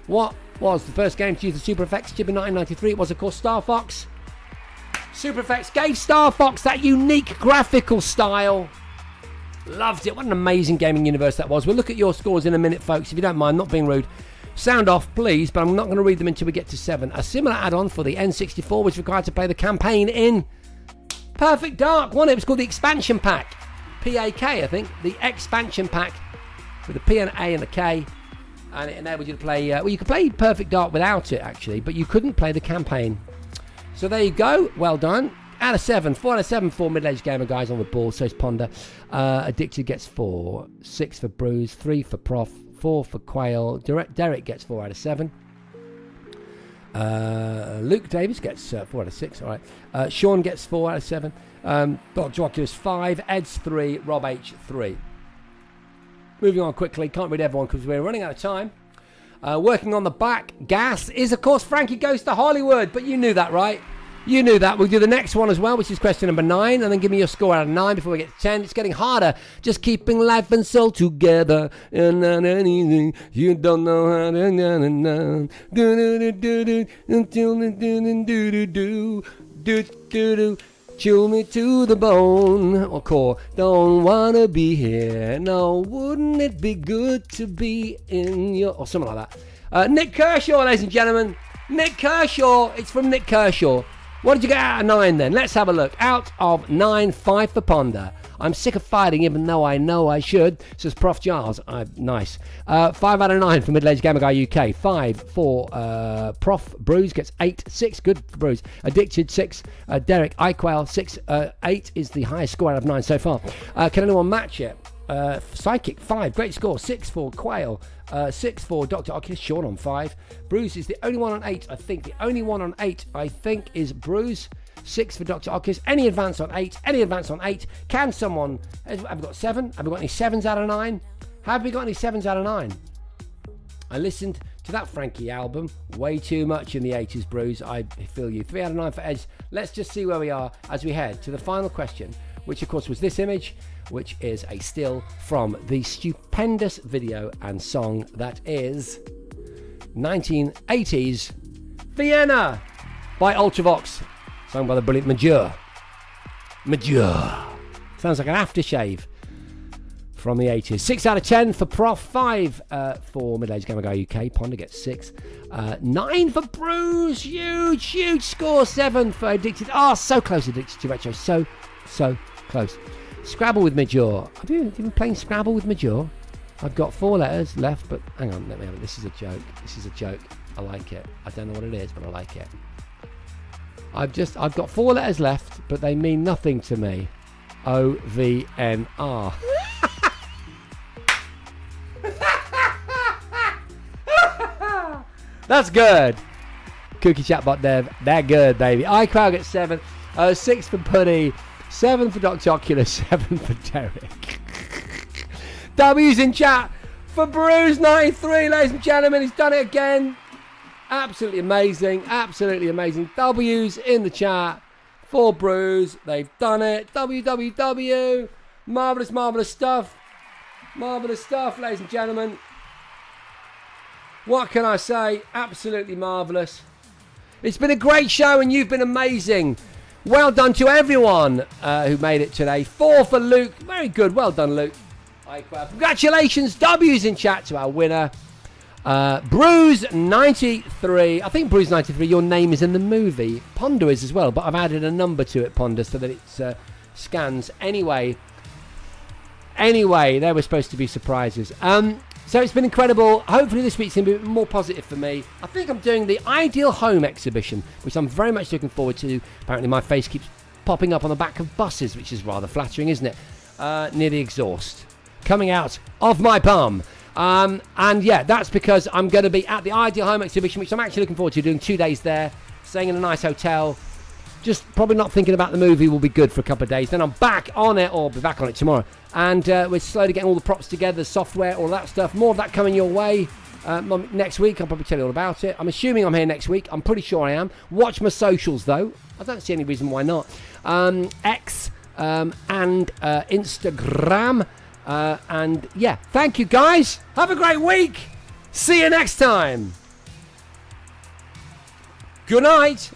What was the first game to use the Super Effects chip in 1993? It was, of course, Star Fox. Super Effects gave Star Fox that unique graphical style. Loved it. What an amazing gaming universe that was. We'll look at your scores in a minute, folks. If you don't mind, not being rude. Sound off, please, but I'm not going to read them until we get to 7. A similar add-on for the N64 was required to play the campaign in Perfect Dark. It was called the Expansion Pack. PAK, I think. The Expansion Pack with a P and A and a K. And it enabled you to play... you could play Perfect Dark without it, actually, but you couldn't play the campaign. So there you go. Well done. Out of 7. 4 out of 7 for Middle-Aged Gamer Guys on the ball, says Ponder. Addicted gets 4. 6 for Bruce. 3 for Prof. 4 for Quail. Derek gets 4 out of 7. Luke Davis gets 4 out of 6. All right. Sean gets 4 out of 7. Dr. Oculus 5. Ed's 3. Rob H 3. Moving on quickly. Can't read everyone because we're running out of time. Working on the back gas is, of course, Frankie Goes to Hollywood. But you knew that, right? You knew that. We'll do the next one as well, which is question number 9, and then give me your score out of 9 before we get to 10. It's getting harder. Just keeping life and soul together. And not anything you don't know how to do. Chew me to the bone or core. Don't wanna be here. No, wouldn't it be good to be in your... or something like that. Nick Kershaw, ladies and gentlemen. Nick Kershaw. It's from Nick Kershaw. What did you get out of 9 then? Let's have a look. Out of 9, 5 for Ponder. I'm sick of fighting even though I know I should, says Prof. Giles. Nice. 5 out of 9 for Middle-Aged Gamer Guy UK. 5 for Prof. Bruce gets 8. 6, good for Bruce. Addicted, 6. Derek Iquel, 6. 8 is the highest score out of 9 so far. Can anyone match it? Psychic, 5. Great score. 6 for Quail. 6 for Dr. Oculus. Sean on 5. Bruce is the only one on 8, I think. The only one on 8, I think, is Bruce. 6 for Dr. Oculus. Any advance on 8? Any advance on 8? Can someone... have we got 7? Have we got any 7s out of 9? Have we got any 7s out of 9? I listened to that Frankie album way too much in the 80s, Bruce. I feel you. 3 out of 9 for Edge. Let's just see where we are as we head to the final question, which of course was this image, which is a still from the stupendous video and song that is 1980s Vienna by Ultravox, sung by the brilliant Major. Sounds like an aftershave from the 80s. 6 out of 10 for Prof. 5 for Middle-Aged Gamer Guy UK. Ponder gets 6. 9 for Bruce. Huge score. 7 for Addicted. So close, Addicted to Retro. So close. Scrabble with Major. Have you been playing Scrabble with Major? I've got 4 letters left, but hang on, let me have it. This is a joke. I like it. I don't know what it is, but I like it. I've got 4 letters left, but they mean nothing to me. OVNR. That's good. Cookie Chatbot Dev. They're good, baby. iCrowd gets 7. 6 for Putty. 7 for Dr. Oculus, 7 for Derek. W's in chat for Bruce93, ladies and gentlemen. He's done it again. Absolutely amazing. W's in the chat for Bruce. They've done it. WWW. Marvellous stuff. Marvellous stuff, ladies and gentlemen. What can I say? Absolutely marvellous. It's been a great show and you've been amazing. Well done to everyone who made it today. 4 for Luke. Very good. Well done, Luke. Congratulations. W's in chat to our winner. Bruce93. I think Bruce93, your name is in the movie. Ponder is as well, but I've added a number to it, Ponder, so that it scans. Anyway, there were supposed to be surprises. So it's been incredible. Hopefully this week's going to be more positive for me. I think I'm doing the Ideal Home exhibition, which I'm very much looking forward to. Apparently my face keeps popping up on the back of buses, which is rather flattering, isn't it? Near the exhaust. Coming out of my bum. And yeah, that's because I'm going to be at the Ideal Home exhibition, which I'm actually looking forward to, doing 2 days there, staying in a nice hotel. Just probably not thinking about the movie will be good for a couple of days. Then I'm back on it, or I'll be back on it tomorrow. And we're slowly getting all the props together, software, all that stuff. More of that coming your way next week. I'll probably tell you all about it. I'm assuming I'm here next week. I'm pretty sure I am. Watch my socials, though. I don't see any reason why not. X and Instagram. And yeah, thank you, guys. Have a great week. See you next time. Good night.